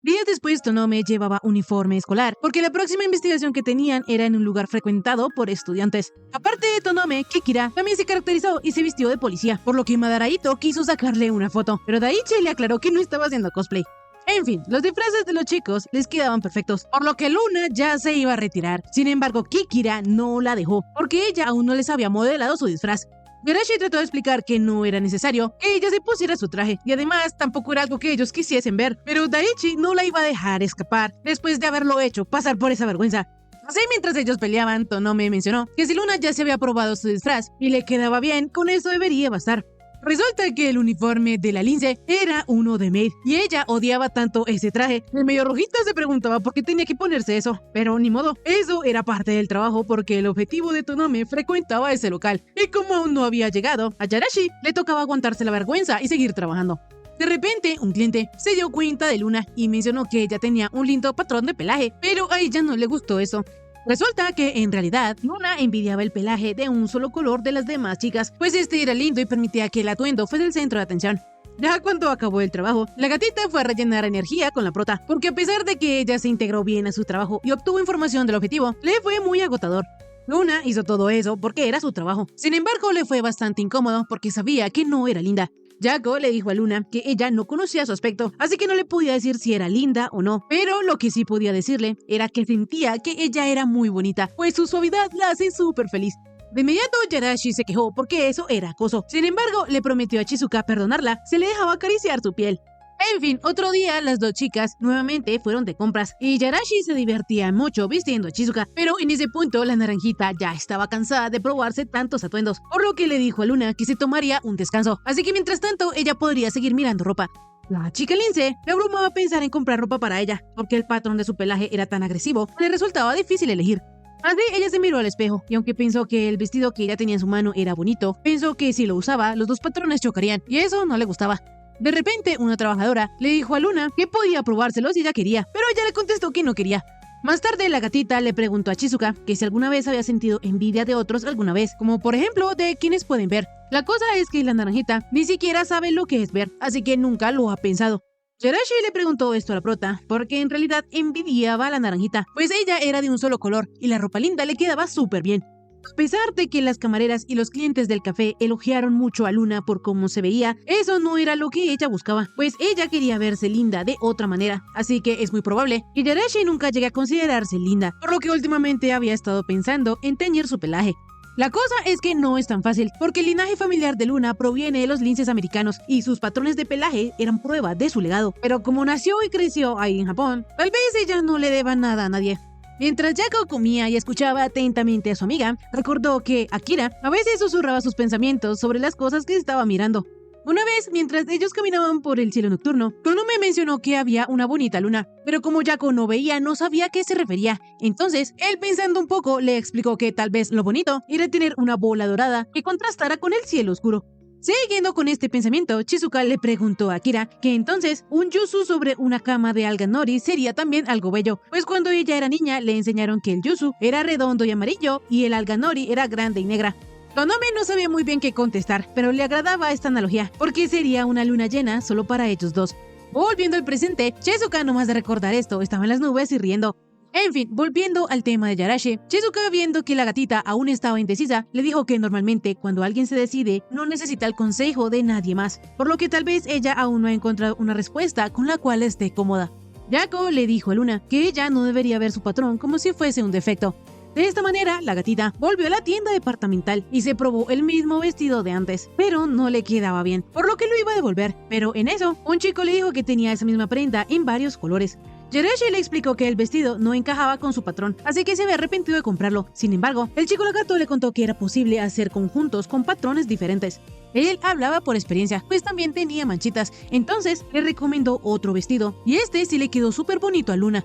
Días después, Tonome llevaba uniforme escolar, porque la próxima investigación que tenían era en un lugar frecuentado por estudiantes. Aparte de Tonome, Kikira también se caracterizó y se vistió de policía, por lo que Madara Ito quiso sacarle una foto, pero Daichi le aclaró que no estaba haciendo cosplay. En fin, los disfraces de los chicos les quedaban perfectos, por lo que Luna ya se iba a retirar. Sin embargo, Kikira no la dejó, porque ella aún no les había modelado su disfraz. Garashi trató de explicar que no era necesario que ella se pusiera su traje, y además tampoco era algo que ellos quisiesen ver, pero Daichi no la iba a dejar escapar después de haberlo hecho pasar por esa vergüenza. Así, mientras ellos peleaban, Tonome mencionó que si Luna ya se había probado su disfraz y le quedaba bien, con eso debería bastar. Resulta que el uniforme de la Lince era uno de maid, y ella odiaba tanto ese traje. El medio rojita se preguntaba por qué tenía que ponerse eso, pero ni modo, eso era parte del trabajo porque el objetivo de Tonome frecuentaba ese local, y como aún no había llegado, a Yarashi le tocaba aguantarse la vergüenza y seguir trabajando. De repente, un cliente se dio cuenta de Luna y mencionó que ella tenía un lindo patrón de pelaje, pero a ella no le gustó eso. Resulta que, en realidad, Luna envidiaba el pelaje de un solo color de las demás chicas, pues este era lindo y permitía que el atuendo fuese el centro de atención. Ya cuando acabó el trabajo, la gatita fue a rellenar energía con la prota, porque a pesar de que ella se integró bien a su trabajo y obtuvo información del objetivo, le fue muy agotador. Luna hizo todo eso porque era su trabajo. Sin embargo, le fue bastante incómodo porque sabía que no era linda. Yako le dijo a Luna que ella no conocía su aspecto, así que no le podía decir si era linda o no, pero lo que sí podía decirle era que sentía que ella era muy bonita, pues su suavidad la hace súper feliz. De inmediato, Yarashi se quejó porque eso era acoso. Sin embargo, le prometió a Chizuka perdonarla, se le dejaba acariciar su piel. En fin, otro día las dos chicas nuevamente fueron de compras y Yarashi se divertía mucho vistiendo a Chizuka, pero en ese punto la naranjita ya estaba cansada de probarse tantos atuendos, por lo que le dijo a Luna que se tomaría un descanso, así que mientras tanto ella podría seguir mirando ropa. La chica Lince le abrumaba pensar en comprar ropa para ella, porque el patrón de su pelaje era tan agresivo que le resultaba difícil elegir. Así ella se miró al espejo, y aunque pensó que el vestido que ella tenía en su mano era bonito, pensó que si lo usaba, los dos patrones chocarían, y eso no le gustaba. De repente, una trabajadora le dijo a Luna que podía probárselo si ella quería, pero ella le contestó que no quería. Más tarde, la gatita le preguntó a Chizuka que si alguna vez había sentido envidia de otros alguna vez, como por ejemplo de quienes pueden ver. La cosa es que la naranjita ni siquiera sabe lo que es ver, así que nunca lo ha pensado. Yarashi le preguntó esto a la prota, porque en realidad envidiaba a la naranjita, pues ella era de un solo color y la ropa linda le quedaba súper bien. A pesar de que las camareras y los clientes del café elogiaron mucho a Luna por cómo se veía, eso no era lo que ella buscaba, pues ella quería verse linda de otra manera, así que es muy probable que Yarashi nunca llegue a considerarse linda, por lo que últimamente había estado pensando en teñir su pelaje. La cosa es que no es tan fácil, porque el linaje familiar de Luna proviene de los linces americanos y sus patrones de pelaje eran prueba de su legado, pero como nació y creció ahí en Japón, tal vez ella no le deba nada a nadie. Mientras Yako comía y escuchaba atentamente a su amiga, recordó que Akira a veces susurraba sus pensamientos sobre las cosas que estaba mirando. Una vez, mientras ellos caminaban por el cielo nocturno, Tonome mencionó que había una bonita luna, pero como Yako no veía, no sabía a qué se refería. Entonces, él pensando un poco, le explicó que tal vez lo bonito era tener una bola dorada que contrastara con el cielo oscuro. Siguiendo con este pensamiento, Chizuka le preguntó a Akira que entonces un yuzu sobre una cama de alga nori sería también algo bello, pues cuando ella era niña le enseñaron que el yuzu era redondo y amarillo y el alga nori era grande y negra. Tonome no sabía muy bien qué contestar, pero le agradaba esta analogía, porque sería una luna llena solo para ellos dos. Volviendo al presente, Chizuka, nomás de recordar esto, estaba en las nubes y riendo. En fin, volviendo al tema de Yarashi, Chizuka, viendo que la gatita aún estaba indecisa, le dijo que normalmente cuando alguien se decide no necesita el consejo de nadie más, por lo que tal vez ella aún no ha encontrado una respuesta con la cual esté cómoda. Yako le dijo a Luna que ella no debería ver su patrón como si fuese un defecto. De esta manera, la gatita volvió a la tienda departamental y se probó el mismo vestido de antes, pero no le quedaba bien, por lo que lo iba a devolver. Pero en eso, un chico le dijo que tenía esa misma prenda en varios colores. Jirachi le explicó que el vestido no encajaba con su patrón, así que se había arrepentido de comprarlo. Sin embargo, el chico lagarto le contó que era posible hacer conjuntos con patrones diferentes. Él hablaba por experiencia, pues también tenía manchitas, entonces le recomendó otro vestido, y este sí le quedó súper bonito a Luna.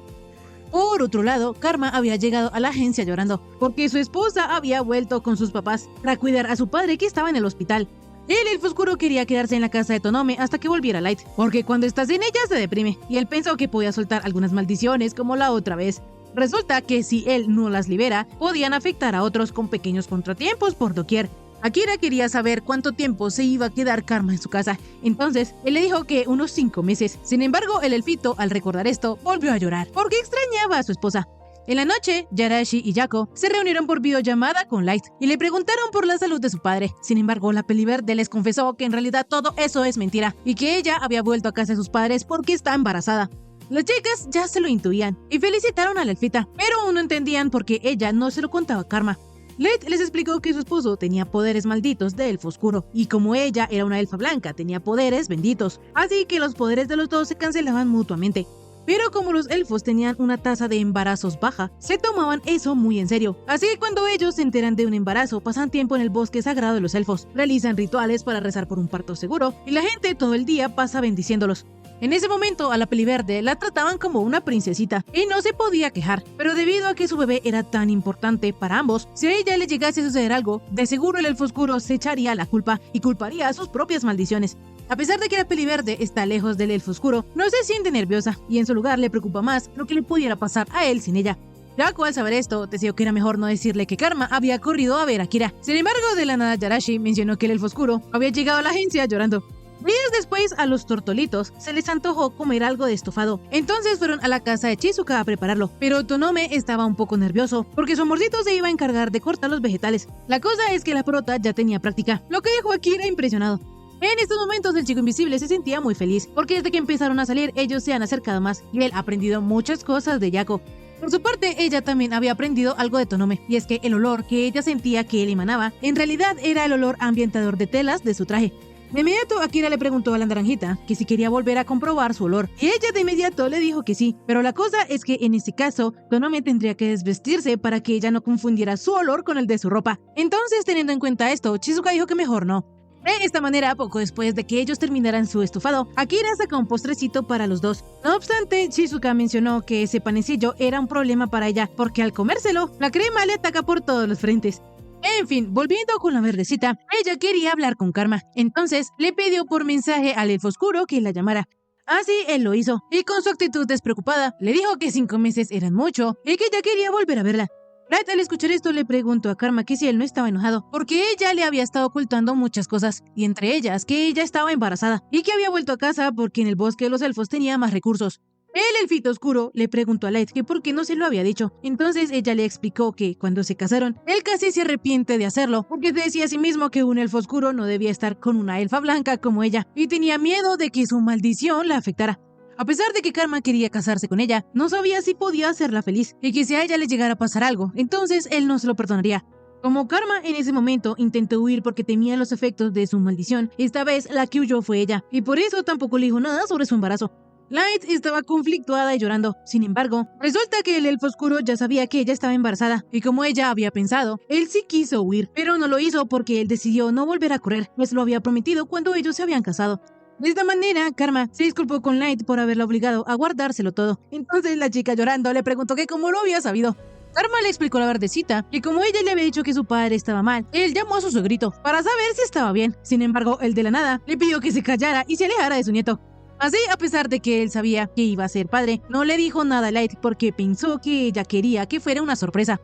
Por otro lado, Karma había llegado a la agencia llorando, porque su esposa había vuelto con sus papás para cuidar a su padre que estaba en el hospital. El elfo oscuro quería quedarse en la casa de Tonome hasta que volviera Light, porque cuando estás en ella se deprime, y él pensó que podía soltar algunas maldiciones como la otra vez. Resulta que si él no las libera, podían afectar a otros con pequeños contratiempos por doquier. Akira quería saber cuánto tiempo se iba a quedar Karma en su casa, entonces él le dijo que unos 5 meses. Sin embargo, el elfito, al recordar esto, volvió a llorar, porque extrañaba a su esposa. En la noche, Jirachi y Yako se reunieron por videollamada con Light y le preguntaron por la salud de su padre. Sin embargo, la peliverde les confesó que en realidad todo eso es mentira y que ella había vuelto a casa de sus padres porque está embarazada. Las chicas ya se lo intuían y felicitaron a la elfita, pero aún no entendían por qué ella no se lo contaba a Karma. Light les explicó que su esposo tenía poderes malditos de elfo oscuro, y como ella era una elfa blanca, tenía poderes benditos, así que los poderes de los dos se cancelaban mutuamente. Pero como los elfos tenían una tasa de embarazos baja, se tomaban eso muy en serio. Así que cuando ellos se enteran de un embarazo, pasan tiempo en el bosque sagrado de los elfos, realizan rituales para rezar por un parto seguro, y la gente todo el día pasa bendiciéndolos. En ese momento, a la peliverde la trataban como una princesita y no se podía quejar, pero debido a que su bebé era tan importante para ambos, si a ella le llegase a suceder algo, de seguro el elfo oscuro se echaría la culpa y culparía a sus propias maldiciones. A pesar de que la peliverde está lejos del elfo oscuro, no se siente nerviosa y en su lugar le preocupa más lo que le pudiera pasar a él sin ella. Yako, al saber esto, decidió que era mejor no decirle que Karma había corrido a ver a Kira. Sin embargo, de la nada Jirachi mencionó que el elfo oscuro había llegado a la agencia llorando. Días después, a los tortolitos se les antojó comer algo de estofado. Entonces fueron a la casa de Chizuka a prepararlo, pero Tonome estaba un poco nervioso porque su amorcito se iba a encargar de cortar los vegetales. La cosa es que la prota ya tenía práctica, lo que dejó a Kira impresionado. En estos momentos el chico invisible se sentía muy feliz, porque desde que empezaron a salir ellos se han acercado más y él ha aprendido muchas cosas de Yako. Por su parte, ella también había aprendido algo de Tonome, y es que el olor que ella sentía que él emanaba, en realidad era el olor ambientador de telas de su traje. De inmediato, Akira le preguntó a la naranjita que si quería volver a comprobar su olor, y ella de inmediato le dijo que sí, pero la cosa es que en ese caso, Tonome tendría que desvestirse para que ella no confundiera su olor con el de su ropa. Entonces, teniendo en cuenta esto, Chizuka dijo que mejor no. De esta manera, poco después de que ellos terminaran su estofado, Akira sacó un postrecito para los dos. No obstante, Chizuka mencionó que ese panecillo era un problema para ella, porque al comérselo, la crema le ataca por todos los frentes. En fin, volviendo con la verdecita, ella quería hablar con Karma, entonces le pidió por mensaje al elfo oscuro que la llamara. Así él lo hizo, y con su actitud despreocupada, le dijo que 5 meses eran mucho y que ella quería volver a verla. Light, al escuchar esto, le preguntó a Karma que si él no estaba enojado, porque ella le había estado ocultando muchas cosas, y entre ellas que ella estaba embarazada, y que había vuelto a casa porque en el bosque de los elfos tenía más recursos. El elfito oscuro le preguntó a Light que por qué no se lo había dicho. Entonces ella le explicó que, cuando se casaron, él casi se arrepiente de hacerlo, porque se decía a sí mismo que un elfo oscuro no debía estar con una elfa blanca como ella, y tenía miedo de que su maldición la afectara. A pesar de que Karma quería casarse con ella, no sabía si podía hacerla feliz, y que si a ella le llegara a pasar algo, entonces él no se lo perdonaría. Como Karma en ese momento intentó huir porque temía los efectos de su maldición, esta vez la que huyó fue ella, y por eso tampoco le dijo nada sobre su embarazo. Light estaba conflictuada y llorando. Sin embargo, resulta que el elfo oscuro ya sabía que ella estaba embarazada, y como ella había pensado, él sí quiso huir, pero no lo hizo porque él decidió no volver a correr, pues lo había prometido cuando ellos se habían casado. De esta manera, Karma se disculpó con Light por haberla obligado a guardárselo todo. Entonces la chica, llorando, le preguntó que cómo lo había sabido. Karma le explicó la verdecita, que como ella le había dicho que su padre estaba mal, él llamó a su suegrito para saber si estaba bien. Sin embargo, él de la nada le pidió que se callara y se alejara de su nieto. Así, a pesar de que él sabía que iba a ser padre, no le dijo nada a Light porque pensó que ella quería que fuera una sorpresa.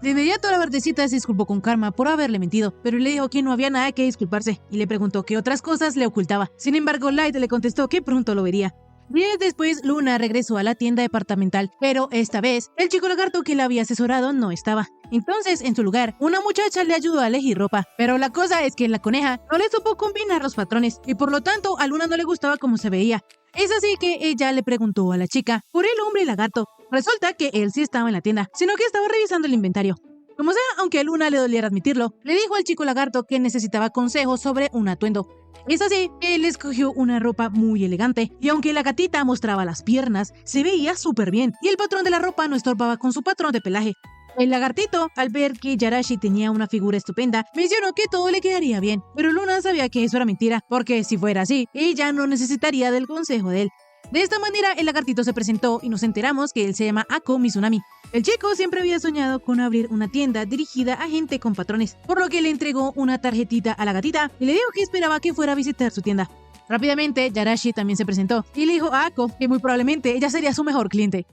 De inmediato la verdecita se disculpó con Karma por haberle mentido, pero le dijo que no había nada que disculparse y le preguntó qué otras cosas le ocultaba. Sin embargo, Light le contestó que pronto lo vería. Días después, Luna regresó a la tienda departamental, pero esta vez, el chico lagarto que la había asesorado no estaba. Entonces, en su lugar, una muchacha le ayudó a elegir ropa, pero la cosa es que la coneja no le supo combinar los patrones, y por lo tanto, a Luna no le gustaba cómo se veía. Es así que ella le preguntó a la chica por el hombre lagarto. Resulta que él sí estaba en la tienda, sino que estaba revisando el inventario. Como sea, aunque a Luna le doliera admitirlo, le dijo al chico lagarto que necesitaba consejos sobre un atuendo. Es así que él escogió una ropa muy elegante, y aunque la gatita mostraba las piernas, se veía súper bien, y el patrón de la ropa no estorbaba con su patrón de pelaje. El lagartito, al ver que Yarashi tenía una figura estupenda, mencionó que todo le quedaría bien, pero Luna sabía que eso era mentira, porque si fuera así, ella no necesitaría del consejo de él. De esta manera, el lagartito se presentó y nos enteramos que él se llama Ako Mizunami. El chico siempre había soñado con abrir una tienda dirigida a gente con patrones, por lo que le entregó una tarjetita a la gatita y le dijo que esperaba que fuera a visitar su tienda. Rápidamente, Yarashi también se presentó y le dijo a Ako que muy probablemente ella sería su mejor cliente.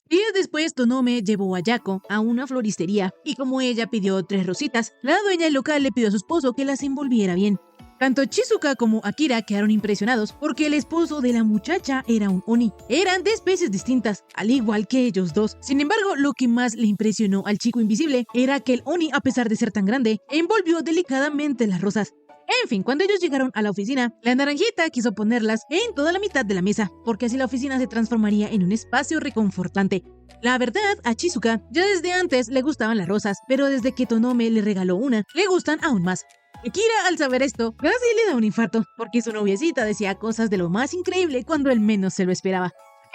Días después, Tonome llevó a Yako a una floristería y como ella pidió 3 rositas, la dueña del local le pidió a su esposo que las envolviera bien. Tanto Chizuka como Akira quedaron impresionados porque el esposo de la muchacha era un oni. Eran de especies distintas, al igual que ellos dos. Sin embargo, lo que más le impresionó al chico invisible era que el oni, a pesar de ser tan grande, envolvió delicadamente las rosas. En fin, cuando ellos llegaron a la oficina, la naranjita quiso ponerlas en toda la mitad de la mesa, porque así la oficina se transformaría en un espacio reconfortante. La verdad, a Chizuka ya desde antes le gustaban las rosas, pero desde que Tonome le regaló una, le gustan aún más. Akira, al saber esto, casi le da un infarto, porque su noviecita decía cosas de lo más increíble cuando él menos se lo esperaba.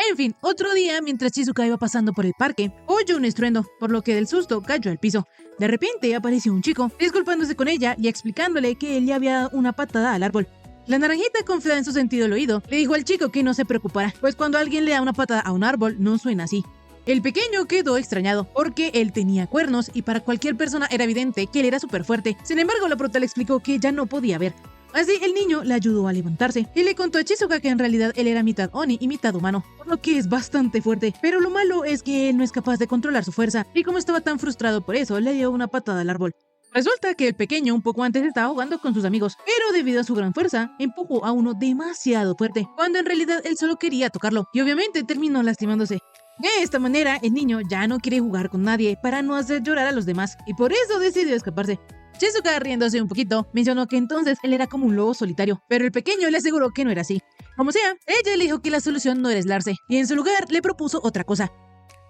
En fin, otro día, mientras Chizuka iba pasando por el parque, oyó un estruendo, por lo que del susto cayó al piso. De repente apareció un chico, disculpándose con ella y explicándole que él le había dado una patada al árbol. La naranjita, confiada en su sentido del oído, le dijo al chico que no se preocupara, pues cuando alguien le da una patada a un árbol no suena así. El pequeño quedó extrañado, porque él tenía cuernos y para cualquier persona era evidente que él era súper fuerte. Sin embargo, la prota le explicó que ya no podía ver. Así, el niño le ayudó a levantarse y le contó a Chizuka que en realidad él era mitad oni y mitad humano, por lo que es bastante fuerte. Pero lo malo es que él no es capaz de controlar su fuerza, y como estaba tan frustrado por eso, le dio una patada al árbol. Resulta que el pequeño un poco antes estaba jugando con sus amigos, pero debido a su gran fuerza, empujó a uno demasiado fuerte, cuando en realidad él solo quería tocarlo, y obviamente terminó lastimándose. De esta manera, el niño ya no quiere jugar con nadie para no hacer llorar a los demás, y por eso decidió escaparse. Chizuka, riéndose un poquito, mencionó que entonces él era como un lobo solitario, pero el pequeño le aseguró que no era así. Como sea, ella le dijo que la solución no era aislarse, y en su lugar le propuso otra cosa.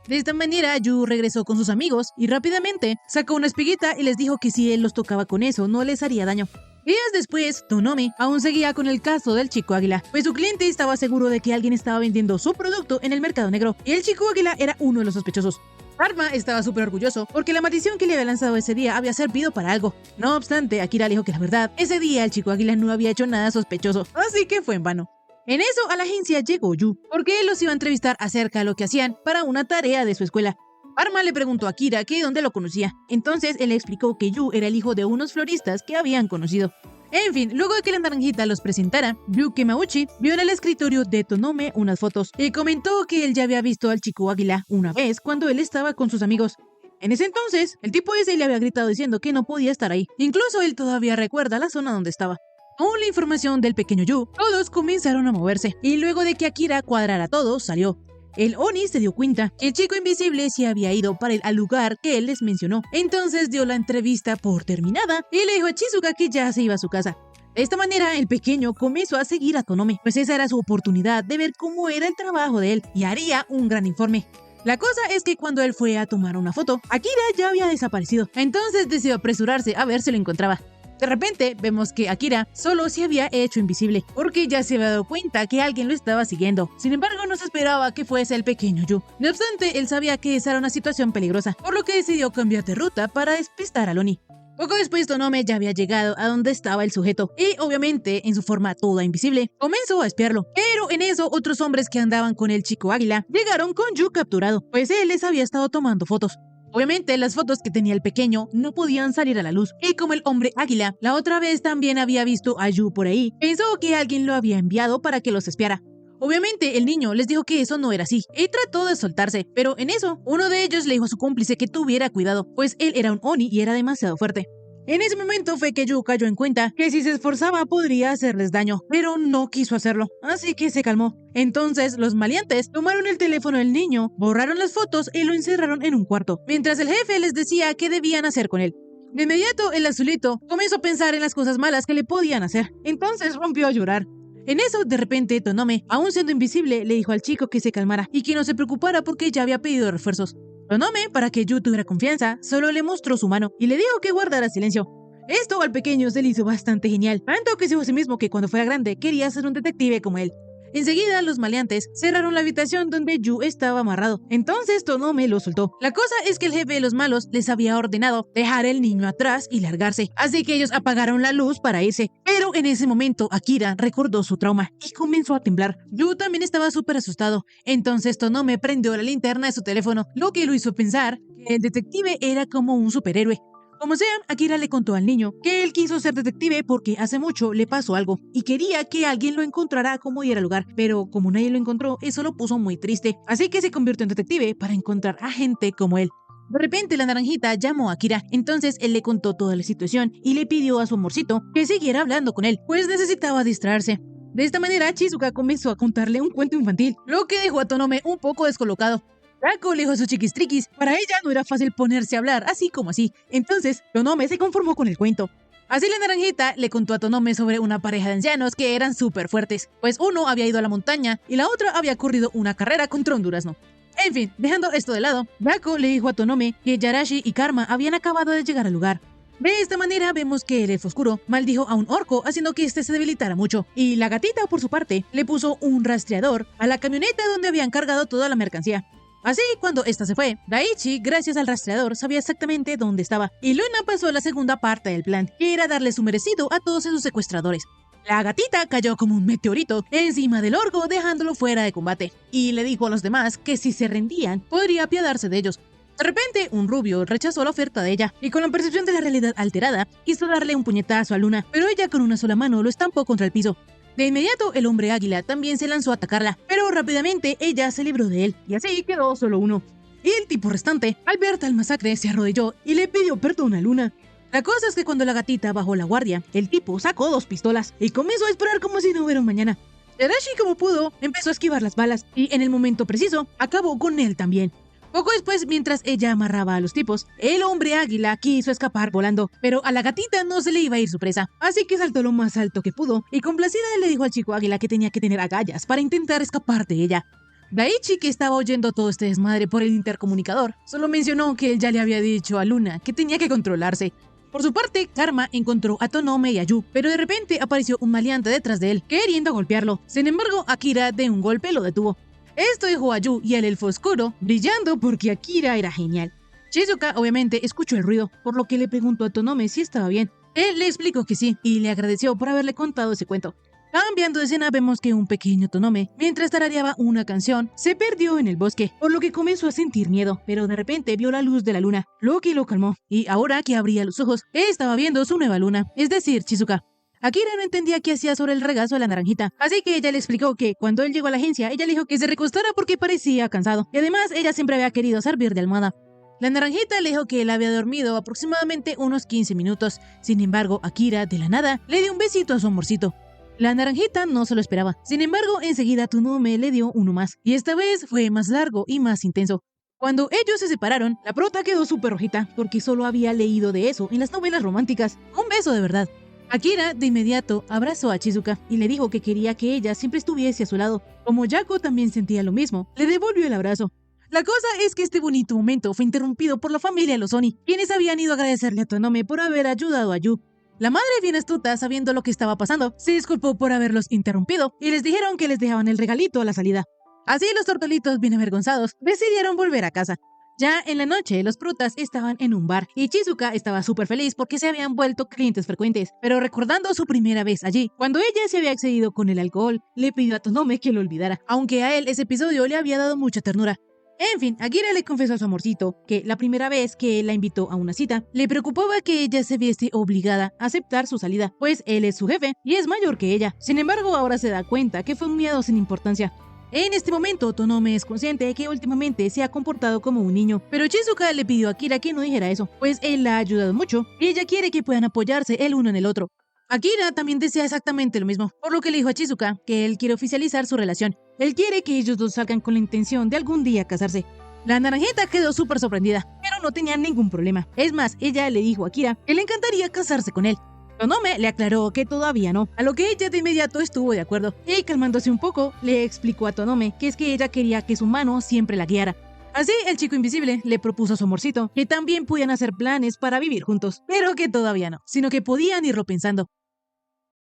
De esta manera, Yu regresó con sus amigos y rápidamente sacó una espiguita y les dijo que si él los tocaba con eso no les haría daño. Días después, Tonome aún seguía con el caso del chico águila, pues su cliente estaba seguro de que alguien estaba vendiendo su producto en el mercado negro, y el chico águila era uno de los sospechosos. Arma estaba súper orgulloso porque la maldición que le había lanzado ese día había servido para algo. No obstante, Akira le dijo que la verdad, ese día el chico águila no había hecho nada sospechoso, así que fue en vano. En eso, a la agencia llegó Yu, porque él los iba a entrevistar acerca de lo que hacían para una tarea de su escuela. Arma le preguntó a Akira que dónde lo conocía, entonces él le explicó que Yu era el hijo de unos floristas que habían conocido. En fin, luego de que la naranjita los presentara, Yuki Mauchi vio en el escritorio de Tonome unas fotos y comentó que él ya había visto al chico águila una vez cuando él estaba con sus amigos. En ese entonces, el tipo ese le había gritado diciendo que no podía estar ahí. Incluso él todavía recuerda la zona donde estaba. Con la información del pequeño Yu, todos comenzaron a moverse, y luego de que Akira cuadrara todo, salió. El Oni se dio cuenta que el chico invisible se había ido para al lugar que él les mencionó. Entonces dio la entrevista por terminada y le dijo a Chizuka que ya se iba a su casa. De esta manera, el pequeño comenzó a seguir a Tonome, pues esa era su oportunidad de ver cómo era el trabajo de él y haría un gran informe. La cosa es que cuando él fue a tomar una foto, Akira ya había desaparecido. Entonces decidió apresurarse a ver si lo encontraba. De repente, vemos que Akira solo se había hecho invisible, porque ya se había dado cuenta que alguien lo estaba siguiendo. Sin embargo, no se esperaba que fuese el pequeño Yu. No obstante, él sabía que esa era una situación peligrosa, por lo que decidió cambiar de ruta para despistar al Oni. Poco después, Tonome ya había llegado a donde estaba el sujeto, y obviamente, en su forma toda invisible, comenzó a espiarlo. Pero en eso, otros hombres que andaban con el chico águila llegaron con Yu capturado, pues él les había estado tomando fotos. Obviamente, las fotos que tenía el pequeño no podían salir a la luz, y como el hombre águila la otra vez también había visto a Yu por ahí, pensó que alguien lo había enviado para que los espiara. Obviamente, el niño les dijo que eso no era así, y trató de soltarse, pero en eso, uno de ellos le dijo a su cómplice que tuviera cuidado, pues él era un Oni y era demasiado fuerte. En ese momento fue que Yu cayó en cuenta que si se esforzaba podría hacerles daño, pero no quiso hacerlo, así que se calmó. Entonces los maleantes tomaron el teléfono del niño, borraron las fotos y lo encerraron en un cuarto, mientras el jefe les decía qué debían hacer con él. De inmediato el azulito comenzó a pensar en las cosas malas que le podían hacer, entonces rompió a llorar. En eso, de repente, Tonome, aún siendo invisible, le dijo al chico que se calmara y que no se preocupara porque ya había pedido refuerzos. Tonome, para que Yu tuviera confianza, solo le mostró su mano y le dijo que guardara silencio. Esto al pequeño se le hizo bastante genial, tanto que se dijo a sí mismo que cuando fuera grande quería ser un detective como él. Enseguida los maleantes cerraron la habitación donde Yu estaba amarrado. Entonces Tonome lo soltó. La cosa es que el jefe de los malos les había ordenado dejar el niño atrás y largarse, así que ellos apagaron la luz para irse. Pero en ese momento Akira recordó su trauma y comenzó a temblar. Yu también estaba súper asustado. Entonces Tonome prendió la linterna de su teléfono, lo que lo hizo pensar que el detective era como un superhéroe. Como sea, Akira le contó al niño que él quiso ser detective porque hace mucho le pasó algo y quería que alguien lo encontrara como diera lugar, pero como nadie lo encontró, eso lo puso muy triste. Así que se convirtió en detective para encontrar a gente como él. De repente la naranjita llamó a Akira, entonces él le contó toda la situación y le pidió a su amorcito que siguiera hablando con él, pues necesitaba distraerse. De esta manera, Shizuka comenzó a contarle un cuento infantil, lo que dejó a Tonome un poco descolocado. Draco le dijo a sus chiquistriquis, para ella no era fácil ponerse a hablar así como así, entonces Tonome se conformó con el cuento. Así la naranjita le contó a Tonome sobre una pareja de ancianos que eran súper fuertes, pues uno había ido a la montaña y la otra había corrido una carrera contra un durazno. En fin, dejando esto de lado, Draco le dijo a Tonome que Yarashi y Karma habían acabado de llegar al lugar. De esta manera vemos que el elfo oscuro maldijo a un orco haciendo que éste se debilitara mucho, y la gatita por su parte le puso un rastreador a la camioneta donde habían cargado toda la mercancía. Así, cuando esta se fue, Daichi, gracias al rastreador, sabía exactamente dónde estaba, y Luna pasó a la segunda parte del plan, que era darle su merecido a todos esos secuestradores. La gatita cayó como un meteorito encima del orco, dejándolo fuera de combate, y le dijo a los demás que si se rendían, podría apiadarse de ellos. De repente, un rubio rechazó la oferta de ella, y con la percepción de la realidad alterada, quiso darle un puñetazo a Luna, pero ella con una sola mano lo estampó contra el piso. De inmediato, el hombre águila también se lanzó a atacarla, pero rápidamente ella se libró de él, y así quedó solo uno. Y el tipo restante, al ver tal masacre, se arrodilló y le pidió perdón a Luna. La cosa es que cuando la gatita bajó la guardia, el tipo sacó 2 pistolas y comenzó a disparar como si no hubiera un mañana. Yarashi, como pudo, empezó a esquivar las balas, y en el momento preciso, acabó con él también. Poco después, mientras ella amarraba a los tipos, el hombre águila quiso escapar volando, pero a la gatita no se le iba a ir su presa, así que saltó lo más alto que pudo y complacida le dijo al chico águila que tenía que tener agallas para intentar escapar de ella. Daichi, que estaba oyendo todo este desmadre por el intercomunicador, solo mencionó que él ya le había dicho a Luna que tenía que controlarse. Por su parte, Karma encontró a Tonome y a Yu, pero de repente apareció un maleante detrás de él, queriendo golpearlo. Sin embargo, Akira de un golpe lo detuvo. Esto dejó a Yu y al elfo oscuro brillando porque Akira era genial. Shizuka obviamente escuchó el ruido, por lo que le preguntó a Tonome si estaba bien. Él le explicó que sí, y le agradeció por haberle contado ese cuento. Cambiando de escena, vemos que un pequeño Tonome, mientras tarareaba una canción, se perdió en el bosque, por lo que comenzó a sentir miedo, pero de repente vio la luz de la luna, lo que lo calmó, y ahora que abría los ojos, estaba viendo su nueva luna, es decir, Shizuka. Akira no entendía qué hacía sobre el regazo de la naranjita, así que ella le explicó que cuando él llegó a la agencia, ella le dijo que se recostara porque parecía cansado, y además ella siempre había querido servir de almohada. La naranjita le dijo que él había dormido aproximadamente unos 15 minutos, sin embargo, Akira, de la nada, le dio un besito a su amorcito. La naranjita no se lo esperaba, sin embargo, enseguida Tonome le dio uno más, y esta vez fue más largo y más intenso. Cuando ellos se separaron, la prota quedó súper rojita, porque solo había leído de eso en las novelas románticas, un beso de verdad. Akira de inmediato abrazó a Shizuka y le dijo que quería que ella siempre estuviese a su lado. Como Yako también sentía lo mismo, le devolvió el abrazo. La cosa es que este bonito momento fue interrumpido por la familia Lozoni, quienes habían ido a agradecerle a Tonome por haber ayudado a Yu. La madre, bien astuta, sabiendo lo que estaba pasando, se disculpó por haberlos interrumpido y les dijeron que les dejaban el regalito a la salida. Así los tortolitos, bien avergonzados, decidieron volver a casa. Ya en la noche, los protas estaban en un bar y Shizuka estaba súper feliz porque se habían vuelto clientes frecuentes, pero recordando su primera vez allí, cuando ella se había excedido con el alcohol, le pidió a Tonome que lo olvidara, aunque a él ese episodio le había dado mucha ternura. En fin, Akira le confesó a su amorcito que la primera vez que él la invitó a una cita, le preocupaba que ella se viese obligada a aceptar su salida, pues él es su jefe y es mayor que ella. Sin embargo, ahora se da cuenta que fue un miedo sin importancia. En este momento, Tonome es consciente de que últimamente se ha comportado como un niño, pero Shizuka le pidió a Akira que no dijera eso, pues él la ha ayudado mucho y ella quiere que puedan apoyarse el uno en el otro. Akira también desea exactamente lo mismo, por lo que le dijo a Shizuka que él quiere oficializar su relación. Él quiere que ellos dos salgan con la intención de algún día casarse. La naranjita quedó súper sorprendida, pero no tenía ningún problema. Es más, ella le dijo a Akira que le encantaría casarse con él. Tonome le aclaró que todavía no, a lo que ella de inmediato estuvo de acuerdo, y calmándose un poco, le explicó a Tonome que es que ella quería que su mano siempre la guiara. Así, el chico invisible le propuso a su amorcito que también podían hacer planes para vivir juntos, pero que todavía no, sino que podían irlo pensando.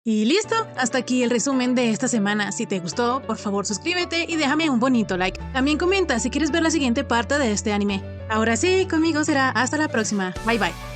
Y listo, hasta aquí el resumen de esta semana. Si te gustó, por favor suscríbete y déjame un bonito like. También comenta si quieres ver la siguiente parte de este anime. Ahora sí, conmigo será hasta la próxima. Bye bye.